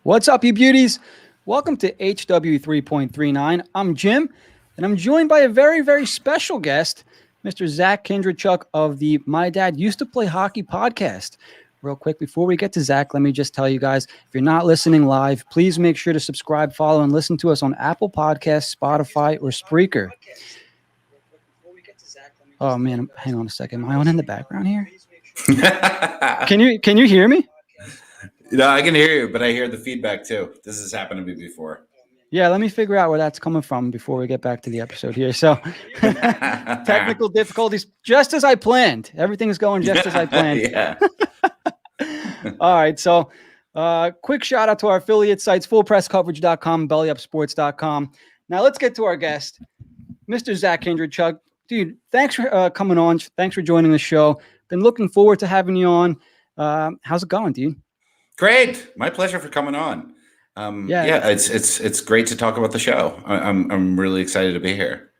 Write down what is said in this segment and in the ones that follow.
What's up, you beauties? Welcome to HW 3.39. I'm Jim, and I'm joined by a very, very special guest, Mr. Zak Kindrachuk of the My Dad Used to Play Hockey podcast. Real quick, before we get to Zak, let me just tell you guys, if you're not listening live, please make sure to subscribe, follow, and listen to us on Apple Podcasts, Spotify, or Spreaker. Oh, man, hang on a second. Am I on in the background here? Can you hear me? No, I can hear you, but I hear the feedback too. This has happened to me before. Yeah, let me figure out where that's coming from before we get back to the episode here. So technical difficulties, just as I planned. Everything's going just as I planned. Yeah. All right. So quick shout out to our affiliate sites, fullpresscoverage.com, bellyupsports.com. Now let's get to our guest, Mr. Zak Kindrachuk. Dude, thanks for coming on. Thanks for joining the show. Been looking forward to having you on. How's it going, dude? Great. My pleasure for coming on. It's great to talk about the show. I'm really excited to be here.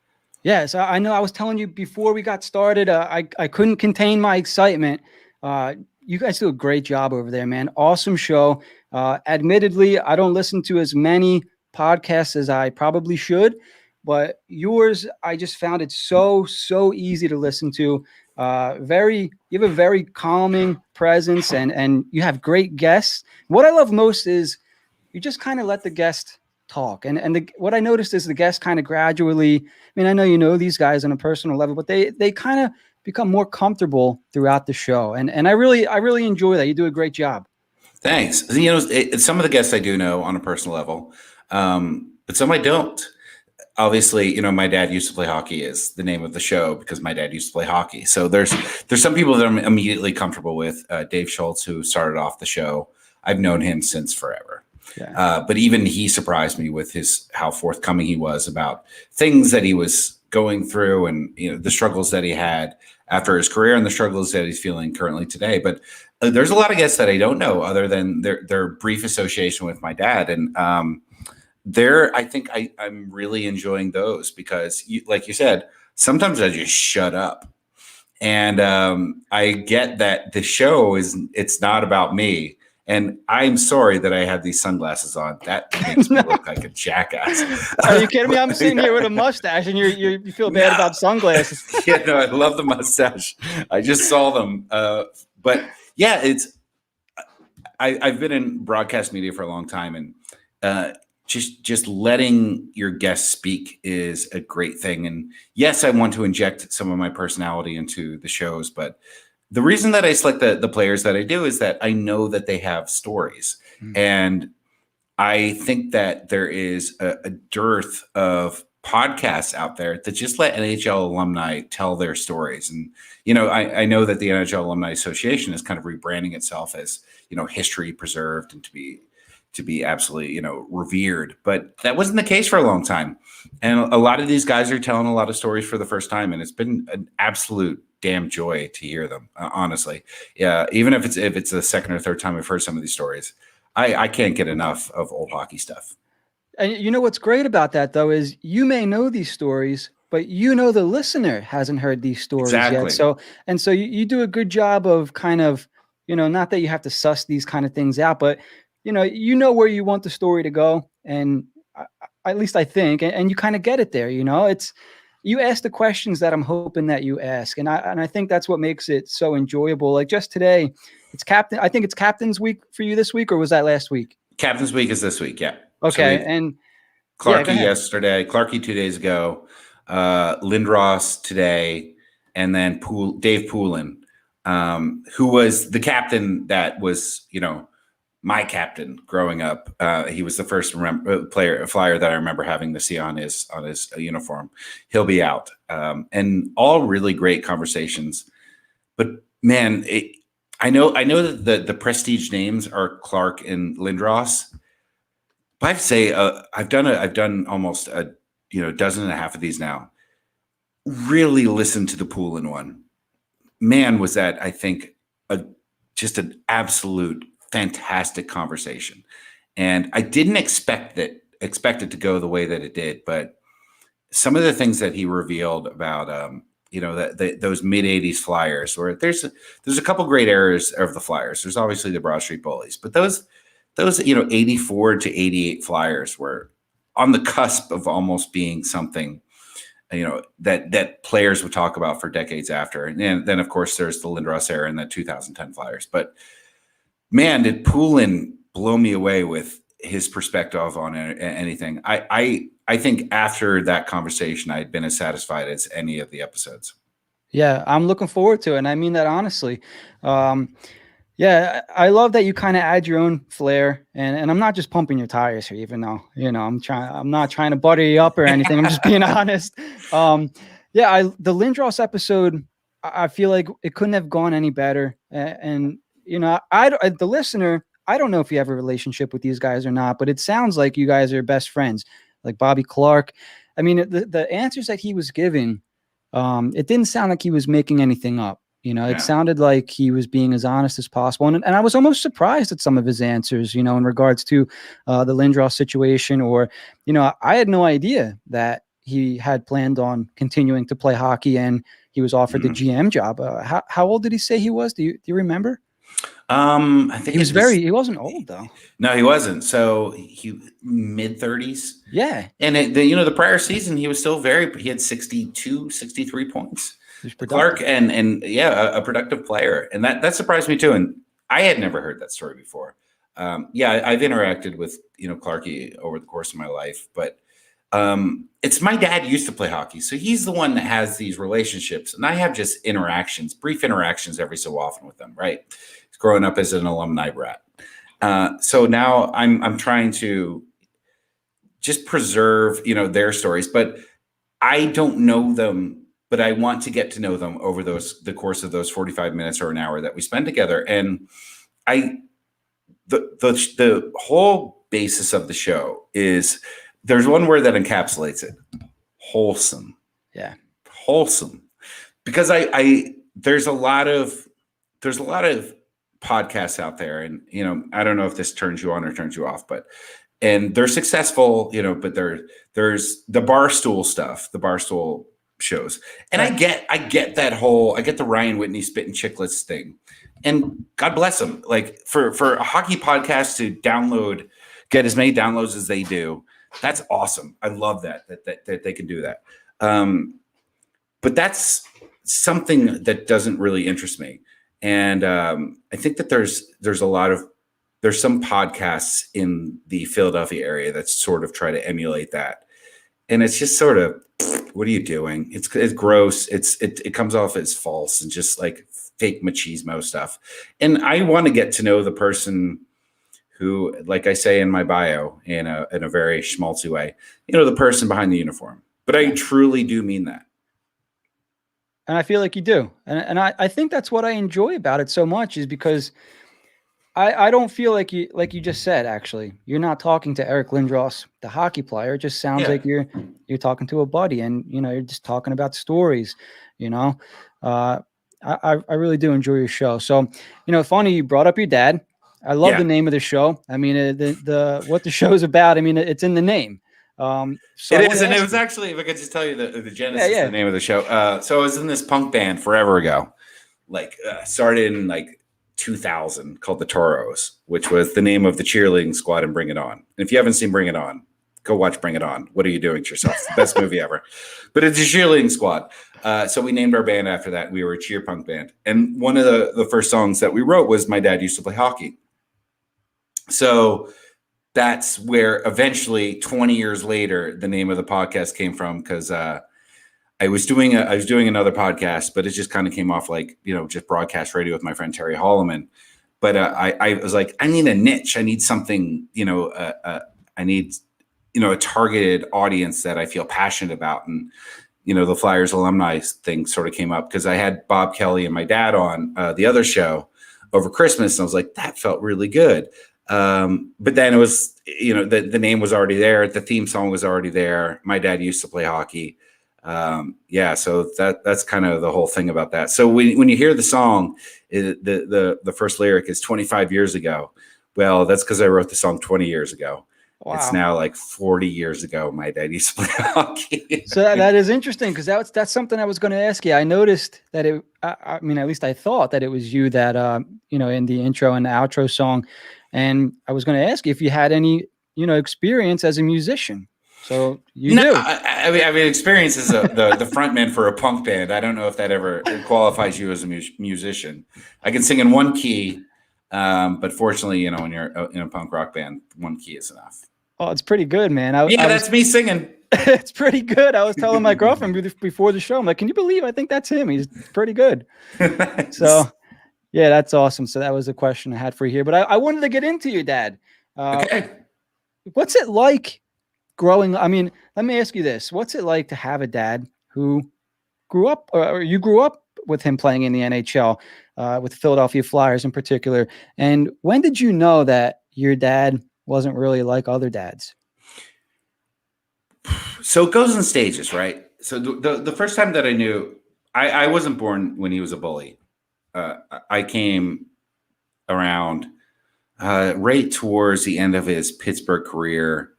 Yeah, so I know I was telling you before we got started, I couldn't contain my excitement. You guys do a great job over there, man. Awesome show. Admittedly, I don't listen to as many podcasts as I probably should, but yours, I just found it so easy to listen to. You have a very calming presence, and you have great guests. What I love most is you just kind of let the guest talk. What I noticed is the guests kind of gradually, I mean, I know you know these guys on a personal level, but they kind of become more comfortable throughout the show. And I really enjoy that. You do a great job. Thanks. You know, some of the guests I do know on a personal level, but some I don't. Obviously, you know, My Dad Used to Play Hockey is the name of the show because my dad used to play hockey. So there's some people that I'm immediately comfortable with. Dave Schultz, who started off the show, I've known him since forever. Yeah. But even he surprised me with how forthcoming he was about things that he was going through and, you know, the struggles that he had after his career and the struggles that he's feeling currently today. But there's a lot of guests that I don't know other than their brief association with my dad. And I think I'm really enjoying those because, like you said, sometimes I just shut up. And I get that the show it's not about me. And I'm sorry that I have these sunglasses on. That makes me look like a jackass. Are you kidding me? I'm sitting here with a mustache, and you feel bad about sunglasses. Yeah, no, I love the mustache. I just saw them. But yeah, I've been in broadcast media for a long time, and just letting your guests speak is a great thing. And yes, I want to inject some of my personality into the shows, but the reason that I select the players that I do is that I know that they have stories. Mm-hmm. And I think that there is a dearth of podcasts out there that just let NHL alumni tell their stories. And, you know, I know that the NHL Alumni Association is kind of rebranding itself as, you know, history preserved and to be absolutely, you know, revered. But that wasn't the case for a long time. And a lot of these guys are telling a lot of stories for the first time. And it's been an absolute damn joy to hear them, honestly. Yeah, even if it's the second or third time I've heard some of these stories, I can't get enough of old hockey stuff. And you know what's great about that, though, is you may know these stories, but you know the listener hasn't heard these stories yet. So you do a good job of kind of, you know, not that you have to suss these kind of things out, but you know where you want the story to go, and at least I think, and you kind of get it there. You know, you ask the questions that I'm hoping that you ask, and I think that's what makes it so enjoyable. Like just today, I think it's Captain's Week for you this week, or was that last week? Captain's Week is this week, yeah. Okay, so and Clarkie yesterday, Clarkie 2 days ago, Lindros today, and then Dave Poulin, who was the captain that was, you know, my captain growing up. He was the first flyer that I remember having to see on his uniform. He'll be out, and all really great conversations. But man, I know that the prestige names are Clark and Lindros. But I'd say I've done almost a dozen and a half of these now. Really listen to the Poulin one. Man, was that, I think, just an absolute fantastic conversation. And I didn't expect it to go the way that it did, but some of the things that he revealed about those mid-'80s Flyers, where there's a couple great eras of the Flyers. There's obviously the Broad Street Bullies, but those those, 84 to 88 Flyers were on the cusp of almost being something, that players would talk about for decades after. And then of course there's the Lindros era and the 2010 Flyers. But man, did Poulin blow me away with his perspective on anything. I think after that conversation, I had been as satisfied as any of the episodes. Yeah, I'm looking forward to it. And I mean that honestly. Yeah, I love that you kind of add your own flair, and I'm not just pumping your tires here, even though, I'm not trying to butter you up or anything. I'm just being honest. The Lindros episode, I feel like it couldn't have gone any better. And the listener, I don't know if you have a relationship with these guys or not, but it sounds like you guys are best friends, like Bobby Clark. I mean, the answers that he was giving, it didn't sound like he was making anything up. It sounded like he was being as honest as possible. And I was almost surprised at some of his answers, in regards to the Lindros situation, or, I had no idea that he had planned on continuing to play hockey and he was offered the GM job. How old did he say he was? Do you remember? I think he wasn't old though. No, he wasn't. So he mid-30s. Yeah. And the prior season, he was still he had 62, 63 points. Clark and a productive player. And that surprised me too. And I had never heard that story before. I've interacted with, Clarky over the course of my life, but it's my dad used to play hockey. So he's the one that has these relationships. And I have just brief interactions every so often with them, right? He's growing up as an alumni brat. So now I'm trying to just preserve, their stories, but I don't know them. But I want to get to know them over the course of those 45 minutes or an hour that we spend together. And the whole basis of the show is, there's one word that encapsulates it: wholesome. Yeah, wholesome. Because there's a lot of podcasts out there, and I don't know if this turns you on or turns you off, and they're successful, but there's the Barstool stuff, the Barstool shows. And I get that whole, I get the Ryan Whitney spitting chicklets thing, and God bless them. Like for a hockey podcast to get as many downloads as they do, that's awesome. I love that they can do that. But that's something that doesn't really interest me. And I think that there's some podcasts in the Philadelphia area that sort of try to emulate that. And it's just sort of, what are you doing? It's gross. It comes off as false and just like fake machismo stuff. And I want to get to know the person who, like I say in my bio, in a very schmaltzy way, the person behind the uniform. But I truly do mean that. And I feel like you do. And I think that's what I enjoy about it so much, is because I don't feel like you just said, actually, you're not talking to Eric Lindros, the hockey player. It just sounds like you're talking to a buddy, and, you're just talking about stories, I really do enjoy your show. So, funny, you brought up your dad. I love the name of the show. I mean, what the show is about, I mean, it's in the name. So it is, and it was actually, if I could just tell you the genesis of the name of the show. So I was in this punk band forever ago, started in 2000, called the Toros, which was the name of the cheerleading squad in Bring It On. And if you haven't seen Bring It On, go watch Bring It On. What are you doing to yourself? It's the best movie ever. But it's a cheerleading squad. So we named our band after that. We were a cheer punk band. And one of the first songs that we wrote was My Dad Used to Play Hockey. So that's where eventually 20 years later, the name of the podcast came from, because I was doing another podcast, but it just kind of came off just broadcast radio with my friend Terry Holloman. But I was like, I need a niche. I need something, I need, a targeted audience that I feel passionate about. And, the Flyers alumni thing sort of came up because I had Bob Kelly and my dad on the other show over Christmas. And I was like, that felt really good. But then it was, the name was already there. The theme song was already there. My dad used to play hockey. So that's kind of the whole thing about that. So when you hear the song, the first lyric is 25 years ago. Well, that's because I wrote the song 20 years ago. Wow. It's now 40 years ago. My dad used to play hockey. So that is interesting, because that's something I was going to ask you. I noticed that I mean, at least I thought that it was you that, in the intro and the outro song, And I was going to ask you if you had any, experience as a musician. So you No, do. I mean, experience as the frontman for a punk band. I don't know if that ever qualifies you as a musician. I can sing in one key, but fortunately, when you're in a punk rock band, one key is enough. Oh, it's pretty good, man. That's me singing. It's pretty good. I was telling my girlfriend before the show, I'm like, can you believe I think that's him? He's pretty good. Nice. So, yeah, that's awesome. So that was a question I had for you here. But I wanted to get into your dad. Okay. What's it like growing? I mean, let me ask you this. What's it like to have a dad who grew up, or you grew up with him playing in the NHL, with the Philadelphia Flyers in particular? And when did you know that your dad wasn't really like other dads? So it goes in stages, right? So the first time that I knew, I wasn't born when he was a bully. I came around right towards the end of his Pittsburgh career.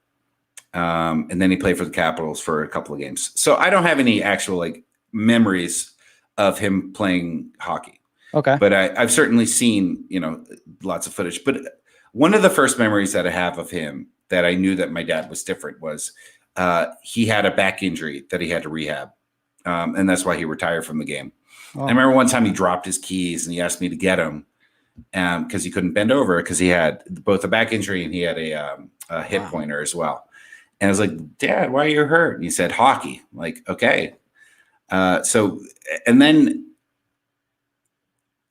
And then he played for the Capitals for a couple of games. So I don't have any actual memories of him playing hockey. Okay. But I've certainly seen, lots of footage. But one of the first memories that I have of him that I knew that my dad was different was he had a back injury that he had to rehab. And that's why he retired from the game. Oh. I remember one time he dropped his keys and he asked me to get them because he couldn't bend over because he had both a back injury and he had a hip pointer as well. And I was like, Dad, why are you hurt? And he said, hockey. I'm like, okay. So, and then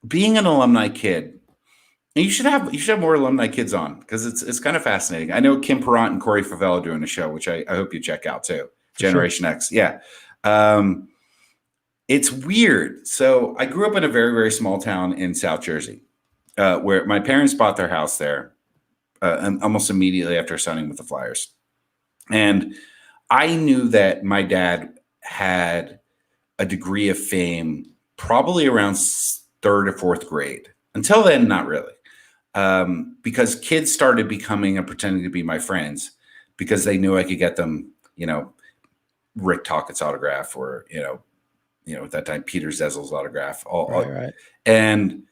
being an alumni kid, and you should have more alumni kids on because it's kind of fascinating. I know Kim Perrant and Corey Favela doing a show, which I hope you check out too. Generation X. Yeah. It's weird. So I grew up in a very, very small town in South Jersey, where my parents bought their house there almost immediately after signing with the Flyers. And I knew that my dad had a degree of fame probably around third or fourth grade. Until then, not really. Because kids started becoming and pretending to be my friends because they knew I could get them, Rick Tockett's autograph or, at that time, Peter Zezel's autograph. Right. And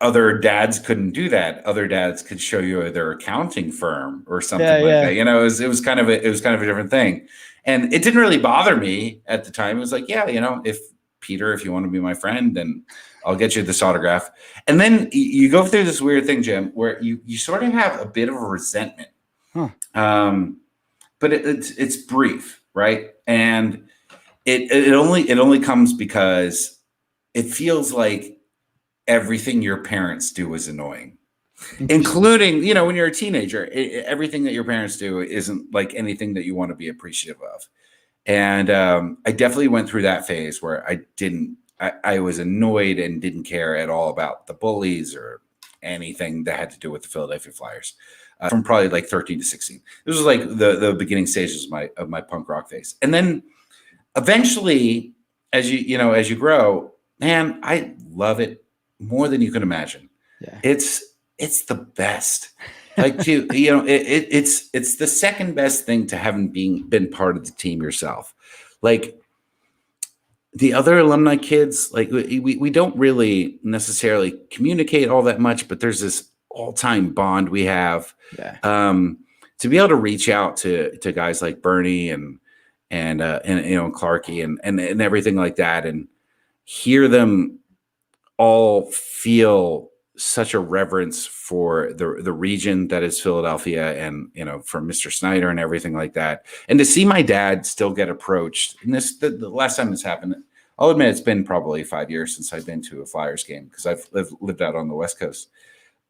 other dads couldn't do that. Other dads could show you their accounting firm or something that. It was kind of a different thing. And it didn't really bother me at the time. It was like, yeah, if you want to be my friend, then I'll get you this autograph. And then you go through this weird thing, Jim, where you sort of have a bit of a resentment. Huh. But it's brief, right? And it only comes because it feels like everything your parents do is annoying, including, when you're a teenager, everything that your parents do isn't like anything that you want to be appreciative of. And I definitely went through that phase where I was annoyed and didn't care at all about the bullies or anything that had to do with the Philadelphia Flyers from probably like 13 to 16. This was like the beginning stages of my punk rock phase. And then eventually, as you grow, man, I love it more than you can imagine. Yeah. It's the best. Like it's the second best thing to having been part of the team yourself. Like the other alumni kids, like we don't really necessarily communicate all that much, but there's this all-time bond we have. Yeah. To be able to reach out to guys like Bernie and Clarkie and everything like that, and hear them all feel such a reverence for the region that is Philadelphia and, for Mr. Snyder and everything like that. And to see my dad still get approached, and the last time this happened, I'll admit it's been probably 5 years since I've been to a Flyers game because I've lived out on the West Coast.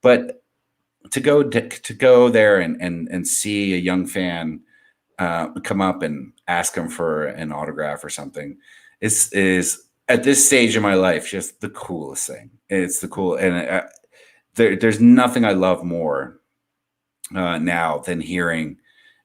But to go there and see a young fan come up and ask him for an autograph or something is at this stage of my life just the coolest thing. It's the cool, and there's nothing I love more now than hearing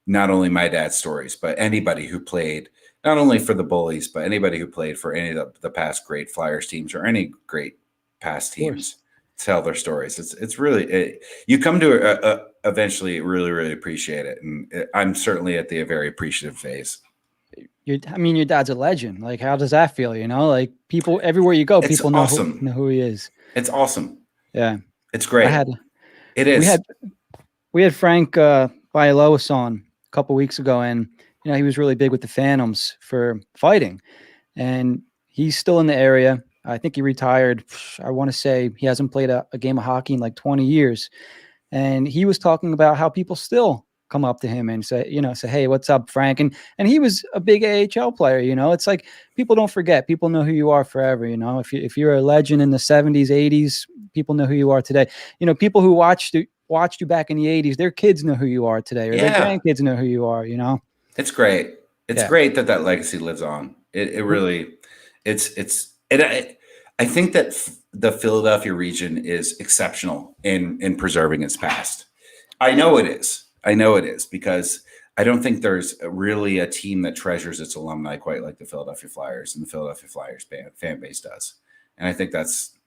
not only my dad's stories, but anybody who played not only for the bullies, but anybody who played for any of the past great Flyers teams or any great past teams tell their stories. It's really you come to eventually really, really appreciate it, and I'm certainly at the very appreciative phase. Your dad's a legend. Like, how does that feel? Like people everywhere you go, people know who he is. It's awesome. Yeah, it's great. It We is. had we had Frank Bialowas on a couple weeks ago, and he was really big with the Phantoms for fighting, and he's still in the area. I think he retired. I want to say he hasn't played a game of hockey in like 20 years. And he was talking about how people still come up to him and say, hey, what's up, Frank? And he was a big AHL player. It's like people don't forget. People know who you are forever. If you're a legend in the 70s, 80s, people know who you are today. People who watched you back in the 80s, their kids know who you are today, or their Yeah. grandkids know who you are. It's great. It's Yeah. great that legacy lives on. It really, and I think that the Philadelphia region is exceptional in preserving its past. I know it is. Because I don't think there's really a team that treasures its alumni quite like the Philadelphia Flyers, and the Philadelphia Flyers fan base does. And I think that's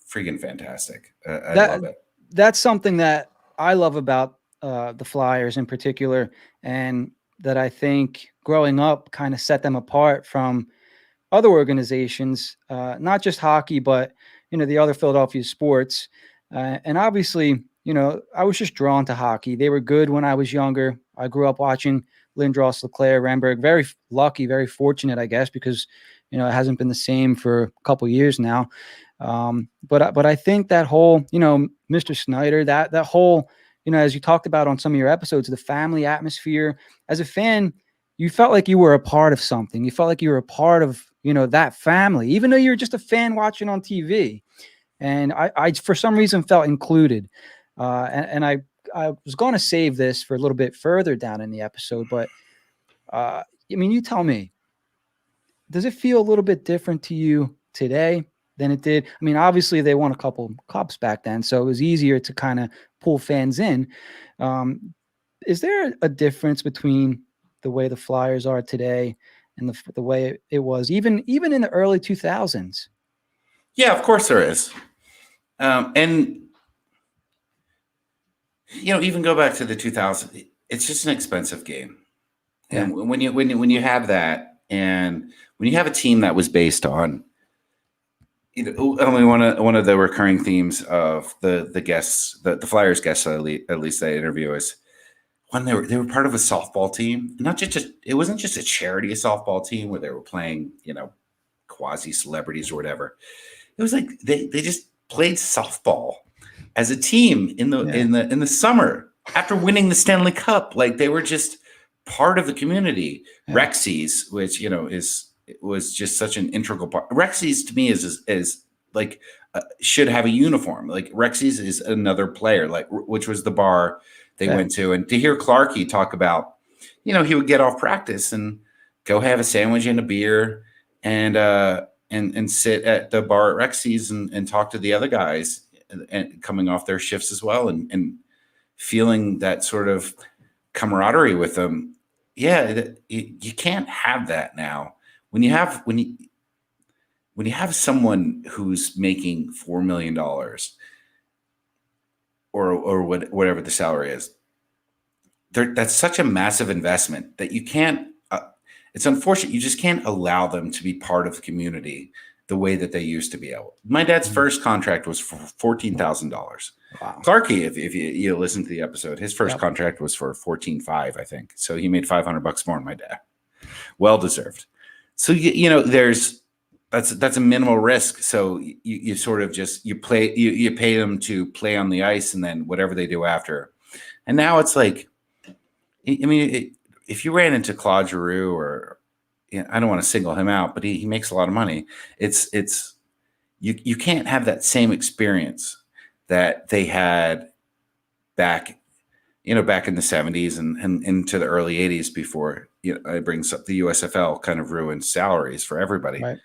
freaking fantastic. I love it. That's something that I love about the Flyers in particular, and that I think growing up kind of set them apart from other organizations, not just hockey, but the other Philadelphia sports. And obviously, I was just drawn to hockey. They were good when I was younger. I grew up watching Lindros, Leclerc, Renberg. Very lucky, very fortunate, I guess, because it hasn't been the same for a couple years now. But I think that whole, Mr. Snyder, that whole, as you talked about on some of your episodes, the family atmosphere. As a fan, you felt like you were a part of something. You felt like you were a part of, that family, even though you're just a fan watching on TV. And I for some reason felt included. And I was going to save this for a little bit further down in the episode, but you tell me, does it feel a little bit different to you today than it did? Obviously they won a couple cups back then, so it was easier to kind of pull fans in. Is there a difference between the way the Flyers are today and the way it was even in the early 2000s? Yeah, of course there is. And even go back to the 2000s, it's just an expensive game. Yeah. And when you have that, and when you have a team that was based on, one of the recurring themes of the guests, the Flyers guests, at least they interview, is when they were part of a softball team. Not just it wasn't just a charity softball team where they were playing, quasi celebrities or whatever. It was like they just played softball as a team in the summer after winning the Stanley Cup. Like, they were just part of the community. Yeah. Rexy's, which was just such an integral part. Rexy's to me is like should have a uniform. Like, Rexy's is another player, like, which was the bar they went to. And to hear Clarkey talk about, he would get off practice and go have a sandwich and a beer and sit at the bar at Rexy's and talk to the other guys and coming off their shifts as well, and feeling that sort of camaraderie with them. Yeah, you can't have that now. When you have someone who's making $4 million or whatever the salary is, that's such a massive investment that you can't. It's unfortunate. You just can't allow them to be part of the community the way that they used to be able. My dad's first contract was for $14,000. Wow. Clarkey, if you listen to the episode, his first contract was for $14,500, I think. So he made $500 more than my dad. Well deserved. So that's a minimal risk. So you sort of just you pay them to play on the ice, and then whatever they do after. And now it's like, if you ran into Claude Giroux, or I don't want to single him out, but he makes a lot of money. You can't have that same experience that they had back in the 70s and into the early 80s before it brings up the USFL kind of ruined salaries for everybody. Right.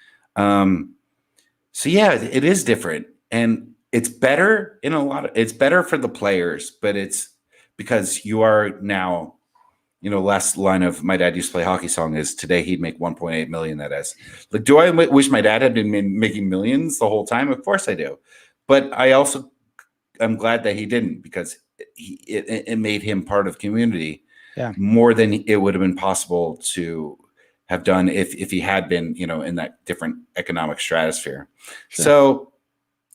So yeah, it is different, and it's better it's better for the players, but it's because you are now. Last line of my dad used to play hockey song is, today he'd make 1.8 million. That is, like, do I wish my dad had been making millions the whole time? Of course I do. But I'm glad that he didn't, because it made him part of community more than it would have been possible to have done if he had been, in that different economic stratosphere. Sure. So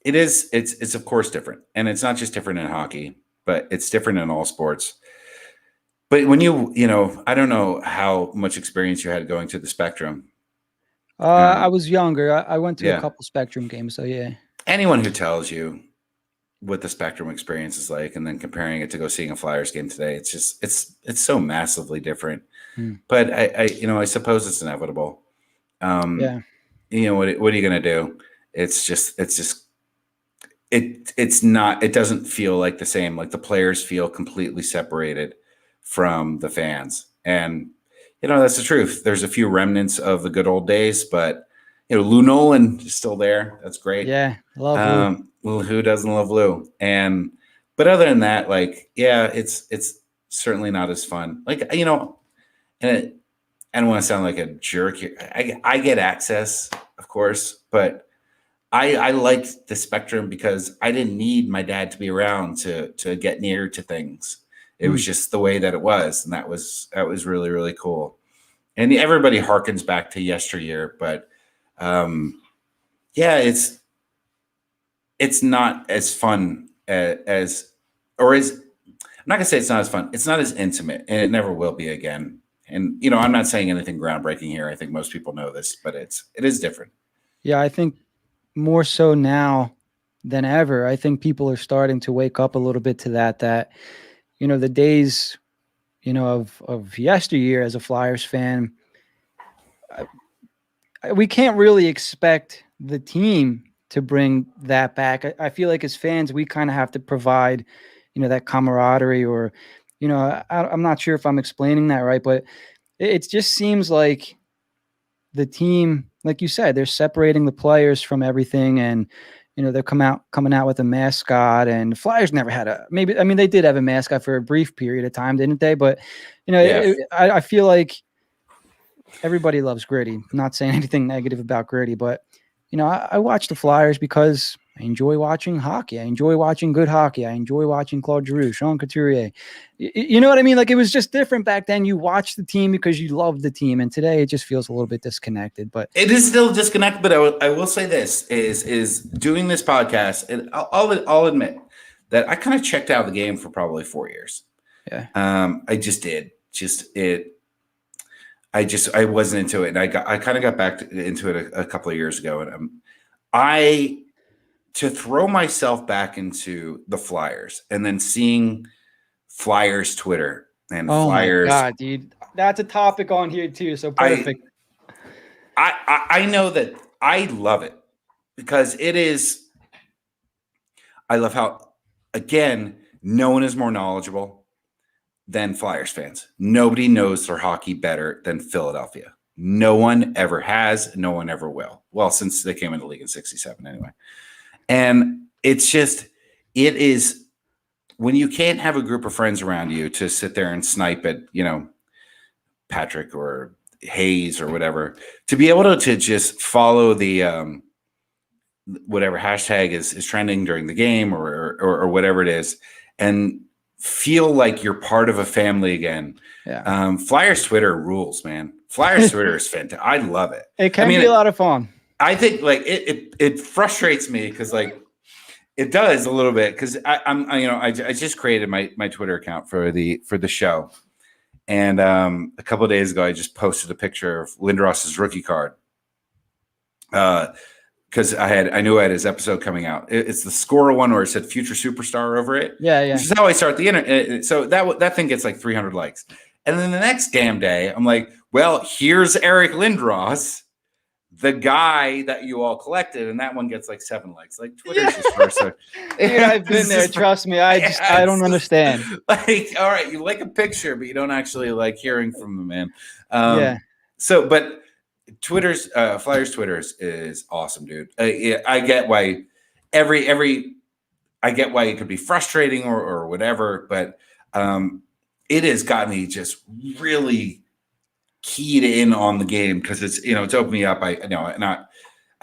it's of course different. And it's not just different in hockey. but it's different in all sports. But when I don't know how much experience you had going to the Spectrum. I was younger. I went to a Yeah. couple Spectrum games, so yeah. Anyone who tells you what the Spectrum experience is like, and then comparing it to go seeing a Flyers game today, it's so massively different. But I suppose it's inevitable. Yeah. What are you going to do? It's not, it doesn't feel like the same. Like the players feel completely separated from the fans. And, that's the truth. There's a few remnants of the good old days, but, Lou Nolan is still there. That's great. Yeah. Love Lou. Well, who doesn't love Lou? But other than that, like, yeah, it's certainly not as fun. Like, and I don't want to sound like a jerk here. I get access, of course, but I liked the Spectrum because I didn't need my dad to be around to get near to things. It was just the way that it was, and that was really, really cool. And everybody harkens back to yesteryear, but yeah, it's not as fun as I'm not gonna say it's not as fun. It's not as intimate, and it never will be again. And I'm not saying anything groundbreaking here. I think most people know this, but it is different. Yeah, I think more so now than ever. I think people are starting to wake up a little bit to that the days, of yesteryear as a Flyers fan, we can't really expect the team to bring that back. I feel like as fans, we kind of have to provide, that camaraderie or, I'm not sure if I'm explaining that right, but it just seems like the team, like you said, they're separating the players from everything, and they're coming out with a mascot. And the Flyers never had they did have a mascot for a brief period of time, didn't they? But Yeah. I feel like everybody loves Gritty. I'm not saying anything negative about Gritty, but I watch the Flyers because I enjoy watching hockey. I enjoy watching good hockey. I enjoy watching Claude Giroux, Sean Couturier. You know what I mean? Like, it was just different back then. You watched the team because you loved the team, and today it just feels a little bit disconnected. But it is still disconnected. But I will say this is doing this podcast, and I'll admit that I kind of checked out of the game for probably 4 years. Yeah, I just did. I wasn't into it, and I kind of got back into it a couple of years ago, and to throw myself back into the Flyers and then seeing Flyers Twitter and Flyers. Oh my God, dude, that's a topic on here too. So perfect. I know that I love it because it is. I love how, again, no one is more knowledgeable than Flyers fans. Nobody knows their hockey better than Philadelphia. No one ever has. No one ever will. Well, since they came into the league in '67 anyway. And it is when you can't have a group of friends around you to sit there and snipe at, Patrick or Hayes or whatever, to be able to just follow the whatever hashtag is trending during the game or whatever it is, and feel like you're part of a family again. Yeah. Flyers Twitter rules, man. Flyers Twitter is fantastic. I love it. It can be a lot of fun. I think like it frustrates me because like it does a little bit because I just created my Twitter account for the show, and a couple of days ago I just posted a picture of Lindros's rookie card because I knew I had his episode coming out. It's the Score one where it said future superstar over it. Yeah. Which is how I start the internet. So that thing gets like 300 likes, and then the next damn day I'm like, well, here's Eric Lindros, the guy that you all collected, and that one gets like 7 likes. Like Twitter's just first. So, dude, I've been there. Trust me. I don't understand. Like, all right, you like a picture, but you don't actually like hearing from the man. Yeah. So, but Twitter's Flyers Twitter's is awesome, dude. I get why I get why it could be frustrating or whatever, but it has got me just really keyed in on the game because it's opened me up. I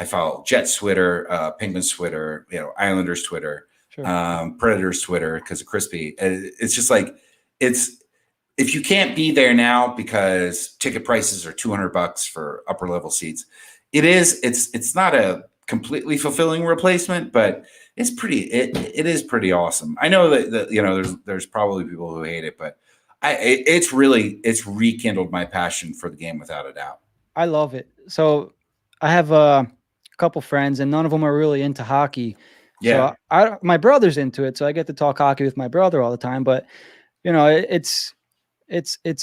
follow Jets Twitter, Penguins Twitter, Islanders Twitter, Sure. Predators Twitter because of Crispy. It's just like if you can't be there now because ticket prices are $200 for upper level seats, it's not a completely fulfilling replacement, but It's pretty. It is pretty awesome. I know that there's probably people who hate it, but it's rekindled my passion for the game without a doubt. I love it. So I have a couple friends, and none of them are really into hockey. Yeah. So my brother's into it, so I get to talk hockey with my brother all the time. But it's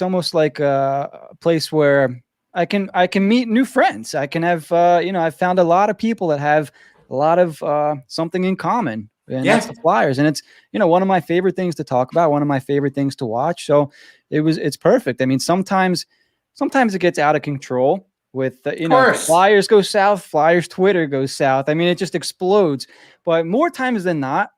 almost like a place where I can meet new friends. I can have I've found a lot of people that have a lot of something in common, and that's the Flyers. And it's one of my favorite things to talk about, one of my favorite things to watch. So it's perfect. I mean, sometimes it gets out of control with Flyers go south, Flyers Twitter goes south. I mean, it just explodes. But more times than not,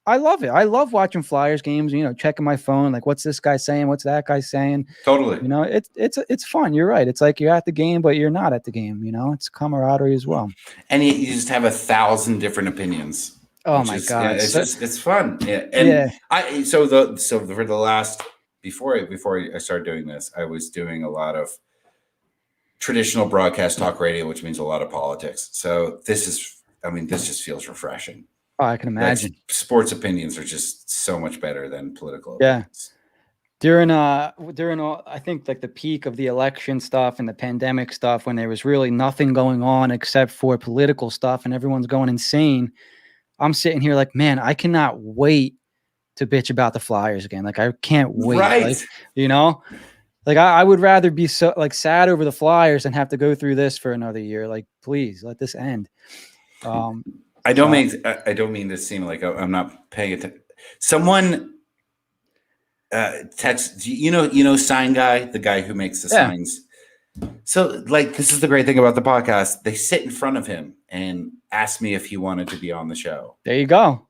I love it. I love watching Flyers games, checking my phone, like what's this guy saying? What's that guy saying? Totally. It's fun. You're right. It's like you're at the game, but you're not at the game, it's camaraderie as well. And you just have 1,000 different opinions. Oh my God. It's fun. Yeah. And for the last, before I started doing this, I was doing a lot of traditional broadcast talk radio, which means a lot of politics. So this just feels refreshing. Oh, I can imagine. Sports opinions are just so much better than political opinions. During all, I think like the peak of the election stuff and the pandemic stuff, when there was really nothing going on except for political stuff and everyone's going insane, I'm sitting here like, man, I cannot wait to bitch about the Flyers again. Like, I can't wait. Right. Like, I would rather be so like sad over the Flyers and have to go through this for another year. Like, please let this end. I don't mean to seem like I'm not paying attention. Someone text, Sign Guy, the guy who makes the signs. So, like, this is the great thing about the podcast. They sit in front of him and ask me if he wanted to be on the show. There you go.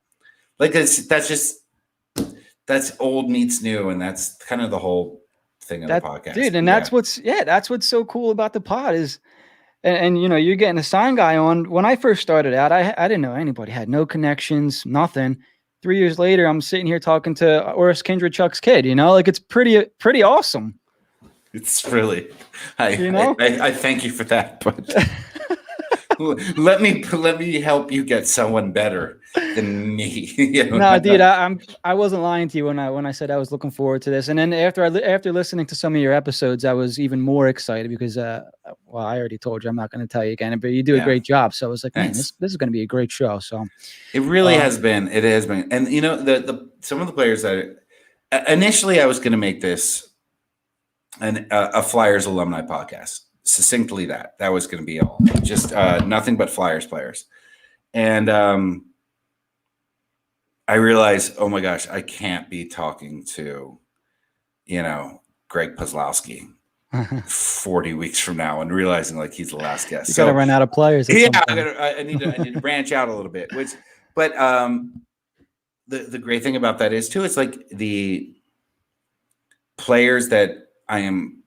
Like, that's old meets new, and that's kind of the whole thing of the podcast, dude. And that's what's so cool about the pod is. And you're getting a Sign Guy on. When I first started out, I didn't know anybody, had no connections, nothing. 3 years later, I'm sitting here talking to Zak Kindrachuk's kid. Like, it's pretty awesome. It's really, I thank you for that, but let me help you get someone better than me. No, dude, I wasn't lying to you when I said I was looking forward to this. And then after listening to some of your episodes, I was even more excited because, I already told you, I'm not going to tell you again, but you do a great job. So I was like, man, this is going to be a great show. So it really has been. It has been. And some of the players that initially I was going to make this a Flyers alumni podcast. Succinctly, that was going to be all, just nothing but Flyers players. And I realized, oh my gosh, I can't be talking to Greg Puslowski 40 weeks from now and realizing like he's the last guest. You gotta run out of players. I need to branch out a little bit. But the great thing about that is too, it's like the players that I'm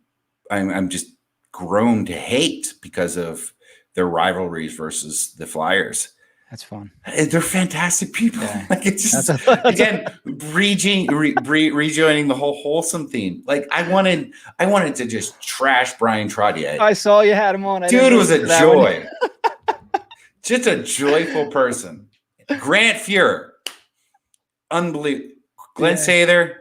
just grown to hate because of their rivalries versus the Flyers. That's fun. They're fantastic people. Yeah. Like, it's just again rejoining the whole wholesome theme. Like, I wanted to just trash Brian Trottier. I saw you had him on. Dude was a joy. Just a joyful person. Grant Fuhrer, unbelievable. Glenn Sather,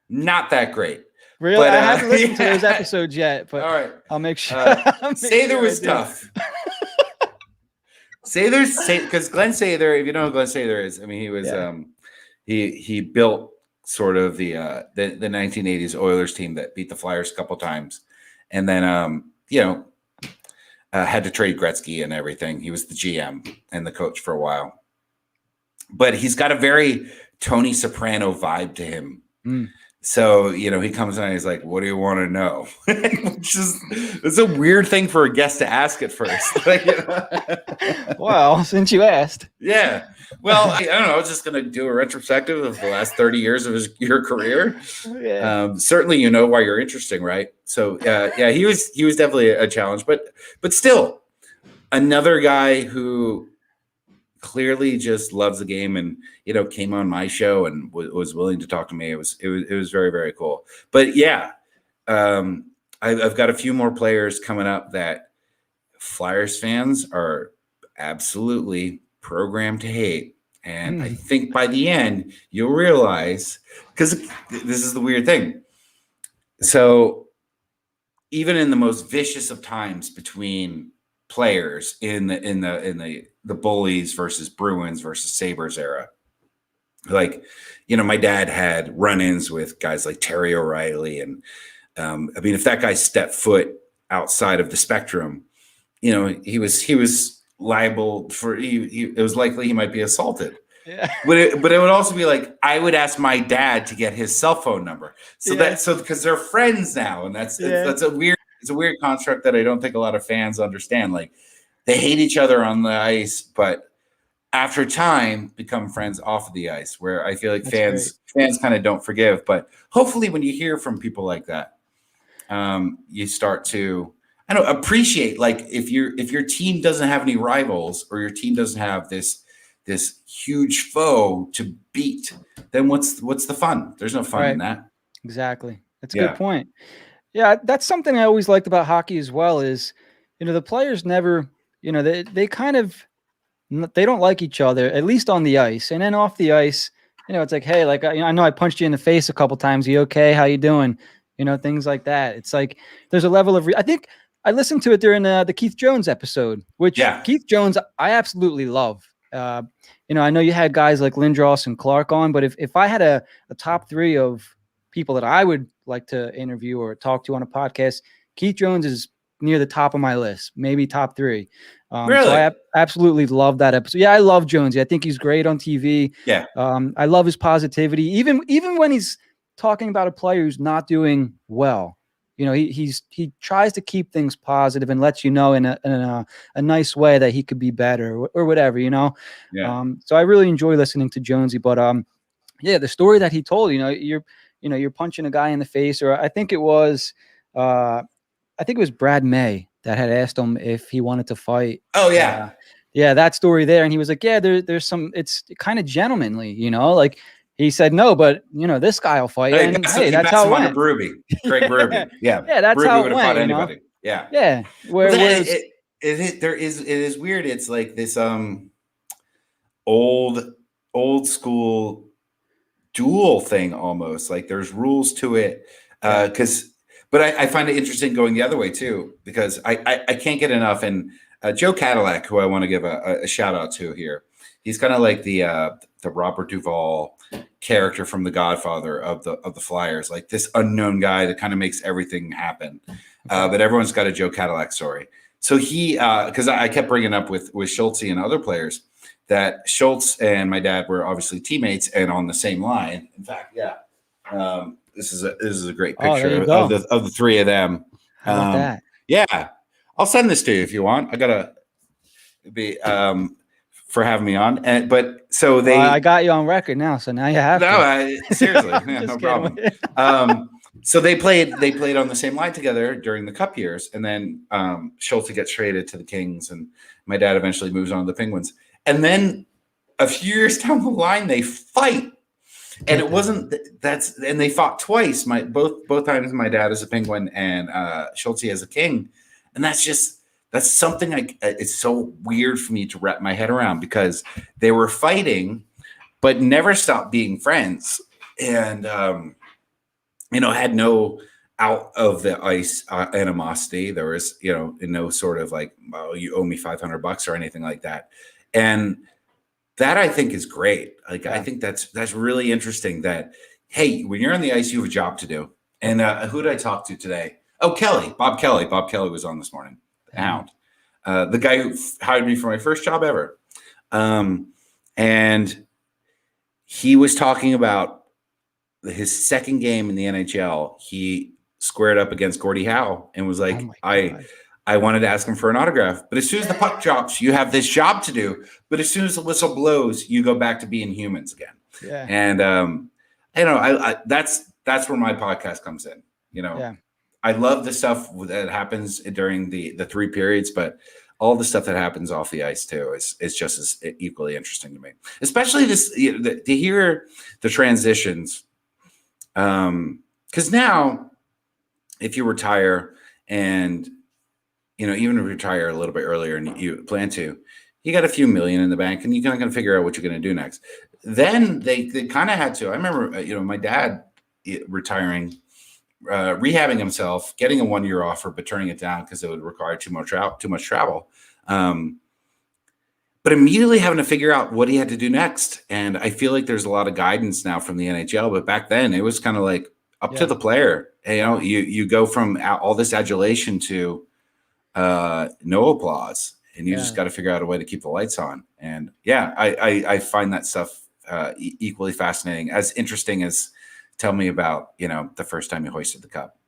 not that great. Really? But, I haven't listened to those episodes yet, but all right. I'll make sure. Sather was tough. Because Glenn Sather, if you don't know who Glenn Sather is, I mean, he was he built sort of the 1980s Oilers team that beat the Flyers a couple times, and then had to trade Gretzky and everything. He was the GM and the coach for a while, but he's got a very Tony Soprano vibe to him. So, he comes in and he's like, what do you want to know? Which is, it's a weird thing for a guest to ask at first. Well, since you asked. Yeah. Well, I don't know. I was just going to do a retrospective of the last 30 years of your career. Yeah. Certainly, why you're interesting, right? So, he was definitely a challenge, but still another guy who clearly just loves the game and came on my show and was willing to talk to me. It was very, very cool. But I've got a few more players coming up that Flyers fans are absolutely programmed to hate, And I think by the end, you'll realize, because this is the weird thing. So even in the most vicious of times between players in the Bullies versus Bruins versus Sabres era, like, my dad had run-ins with guys like Terry O'Reilly. And I mean, if that guy stepped foot outside of the spectrum, he was liable for, it was likely he might be assaulted. Yeah. But it would also be like, I would ask my dad to get his cell phone number. So because they're friends now. And that's a weird construct that I don't think a lot of fans understand. Like, they hate each other on the ice, but after time become friends off of the ice, where I feel like fans kind of don't forgive. But hopefully when you hear from people like that, you start to, appreciate, like, if your team doesn't have any rivals, or your team doesn't have this huge foe to beat, then what's the fun? There's no fun in that. Exactly. That's a good point. Yeah, that's something I always liked about hockey as well, is, the players never, they kind of, they don't like each other, at least on the ice. And then off the ice, it's like, hey, like, I know I punched you in the face a couple times. You okay? How you doing? Things like that. It's like, there's a level of, I think I listened to it during the Keith Jones episode, which Keith Jones, I absolutely love. I know you had guys like Lindros and Clark on, but if I had a top three of people that I would like to interview or talk to on a podcast, Keith Jones is near the top of my list, maybe top three. Really? So I absolutely love that episode. Yeah, I love Jonesy. I think he's great on TV. Yeah. I love his positivity. Even when he's talking about a player who's not doing well, he tries to keep things positive and lets you know in a nice way that he could be better or whatever, Yeah. So I really enjoy listening to Jonesy. But the story that he told, you're punching a guy in the face, or I think it was Brad May that had asked him if he wanted to fight. Oh yeah. That story there. And he was like, yeah, there's some, it's kind of gentlemanly, like he said, no, but this guy will fight. And that's how it went. Craig Berube. Yeah. Yeah. That's Berube how would it have fought went. anybody. Yeah. Yeah. It is weird. It's like this, old school duel thing almost. Like, there's rules to it. But I find it interesting going the other way too, because I can't get enough. And Joe Cadillac, who I want to give a shout out to here, he's kind of like the Robert Duvall character from The Godfather of the Flyers, like this unknown guy that kind of makes everything happen. But everyone's got a Joe Cadillac story. So he, because I kept bringing up with Schultz and other players, that Schultz and my dad were obviously teammates and on the same line. In fact, this is a great picture of the three of them. How about that? Yeah, I'll send this to you if you want. I gotta be for having me on. But so they, I got you on record now, so now you have to. Seriously, no problem. So they played on the same line together during the Cup years, and then Schulte gets traded to the Kings, and my dad eventually moves on to the Penguins. And then a few years down the line, they fight, and it wasn't and they fought twice. Both times, my dad as a Penguin and Schulte as a King, and that's something it's so weird for me to wrap my head around, because they were fighting, but never stopped being friends, and had no out of the ice animosity. There was, no sort of like, oh, you owe me $500 or anything like that. And that, I think, is great. Like, I think that's really interesting that, hey, when you're on the ice, you have a job to do. And who did I talk to today? Oh, Bob Kelly. Bob Kelly was on this morning. The Hound. The guy who hired me for my first job ever. And he was talking about his second game in the NHL. He squared up against Gordie Howe and was like, I wanted to ask him for an autograph, but as soon as the puck drops, you have this job to do. But as soon as the whistle blows, you go back to being humans again. Yeah. And that's where my podcast comes in. I love the stuff that happens during the three periods, but all the stuff that happens off the ice too is just as equally interesting to me. Especially this to hear the transitions, because now, if you retire and even if you retire a little bit earlier and you plan to, you got a few million in the bank, and you're not going to figure out what you're going to do next. Then they kind of had to. I remember, my dad retiring, rehabbing himself, getting a 1-year offer, but turning it down because it would require too much travel. But immediately having to figure out what he had to do next. And I feel like there's a lot of guidance now from the NHL, but back then it was kind of like up to the player. You go from all this adulation to no applause, and you just got to figure out a way to keep the lights on. And I find that stuff equally fascinating, as interesting as tell me about, the first time you hoisted the cup.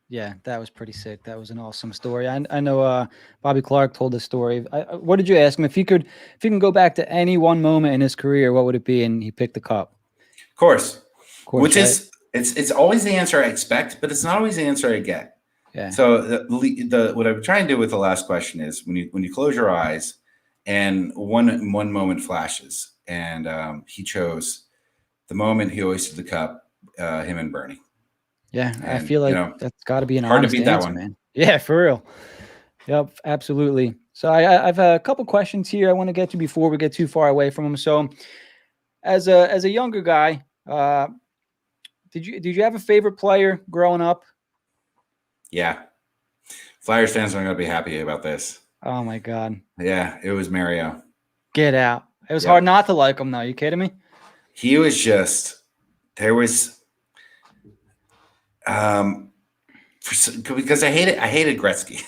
Yeah, that was pretty sick. That was an awesome story. I know Bobby Clark told this story. What did you ask him? If you can go back to any one moment in his career, what would it be? And he picked the cup. Of course, which right? is it's always the answer I expect, but it's not always the answer I get. Yeah. So what I'm trying to do with the last question is when you close your eyes and one moment flashes, and he chose the moment he hoisted the cup, him and Bernie. Yeah, And, I feel like that's got to be an hard to honest beat that answer, one, man. Yeah, for real. Yep, absolutely. So I've a couple questions here I want to get to before we get too far away from them. So, as a younger guy, did you have a favorite player growing up? Yeah, Flyers fans aren't going to be happy about this. Oh my God. Yeah, it was Mario. Get out. It was hard not to like him, though. You kidding me? He was just because I hated Gretzky,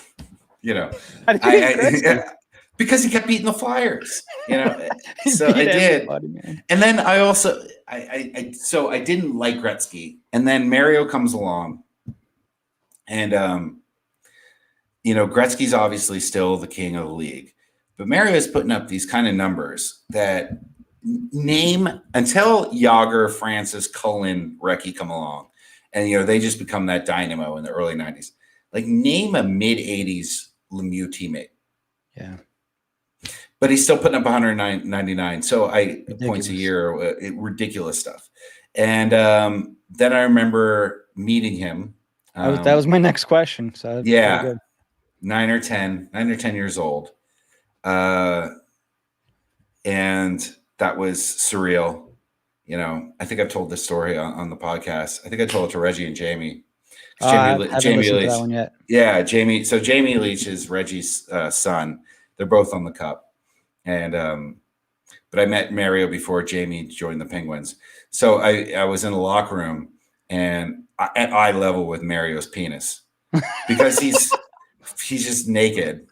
because he kept beating the Flyers, so I did. Man. And then I also, so I didn't like Gretzky, and then Mario comes along, and, Gretzky's obviously still the king of the league, but Mario is putting up these kind of numbers that until Yager, Francis, Cullen, Recchi come along. And, they just become that dynamo in the early 90s. Like, name a mid-80s Lemieux teammate. Yeah. But he's still putting up 199. So points a year, ridiculous stuff. And then I remember meeting him. That was my next question. So 9 or 10 years old. And that was surreal. I think I've told this story on the podcast. I think I told it to Reggie and Jamie. Jamie Leach. To that one yet. Yeah, Jamie. So Jamie Leach is Reggie's son. They're both on the cup. And but I met Mario before Jamie joined the Penguins. So I was in the locker room and at eye level with Mario's penis because he's just naked.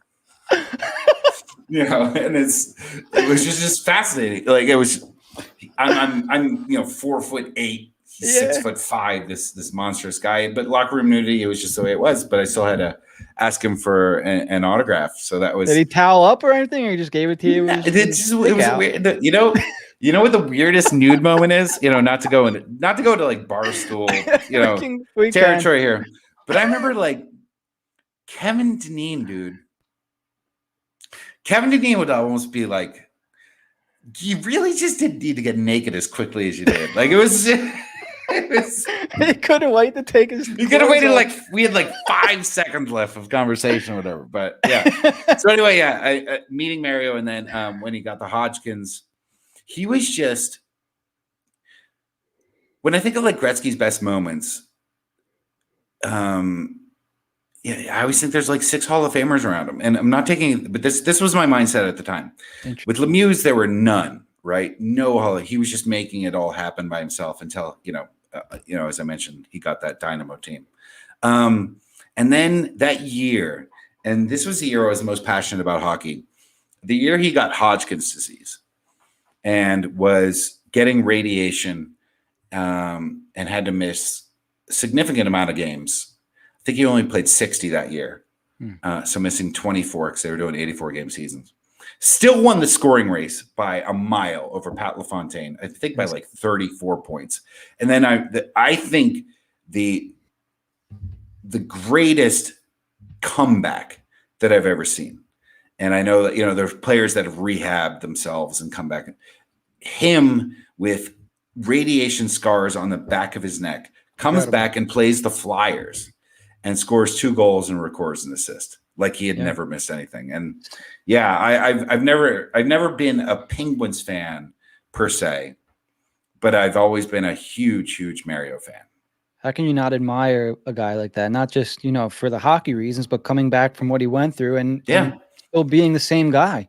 And it was just fascinating. Like it was. I'm 4'8", he's 6'5", this monstrous guy. But locker room nudity, it was just the way it was. But I still had to ask him for an autograph. So that was. Did he towel up or anything, or he just gave it to you? It was weird. You know what the weirdest nude moment is? Not to go to like Barstool, territory here. But I remember like Kevin Dineen, dude. Kevin Dineen would almost be like, you really just didn't need to get naked as quickly as you did. Like it was he couldn't wait to take his. You could have waited we had 5 seconds left of conversation or whatever. But yeah. So anyway, I meeting Mario, and then when he got the Hodgkins, he was just. When I think of like Gretzky's best moments, I always think there's like 6 Hall of Famers around him, and I'm not taking. But this was my mindset at the time. With Lemieux, there were none. Right? No Hall. He was just making it all happen by himself until as I mentioned, he got that dynamo team. And then that year, and this was the year I was the most passionate about hockey. The year he got Hodgkin's disease, and was getting radiation, and had to miss a significant amount of games. I think he only played 60 that year. So missing 24 because they were doing 84-game seasons. Still won the scoring race by a mile over Pat LaFontaine, I think by like 34 points. And then I think the greatest comeback that I've ever seen. And I know that, there's players that have rehabbed themselves and come back. Him with radiation scars on the back of his neck comes back and plays the Flyers and scores 2 goals and records an assist. like he had Yeah. never missed anything. And yeah, I've never been a Penguins fan per se, but I've always been a huge Mario fan. How can you not admire a guy like that? Not just, for the hockey reasons, but coming back from what he went through and still being the same guy.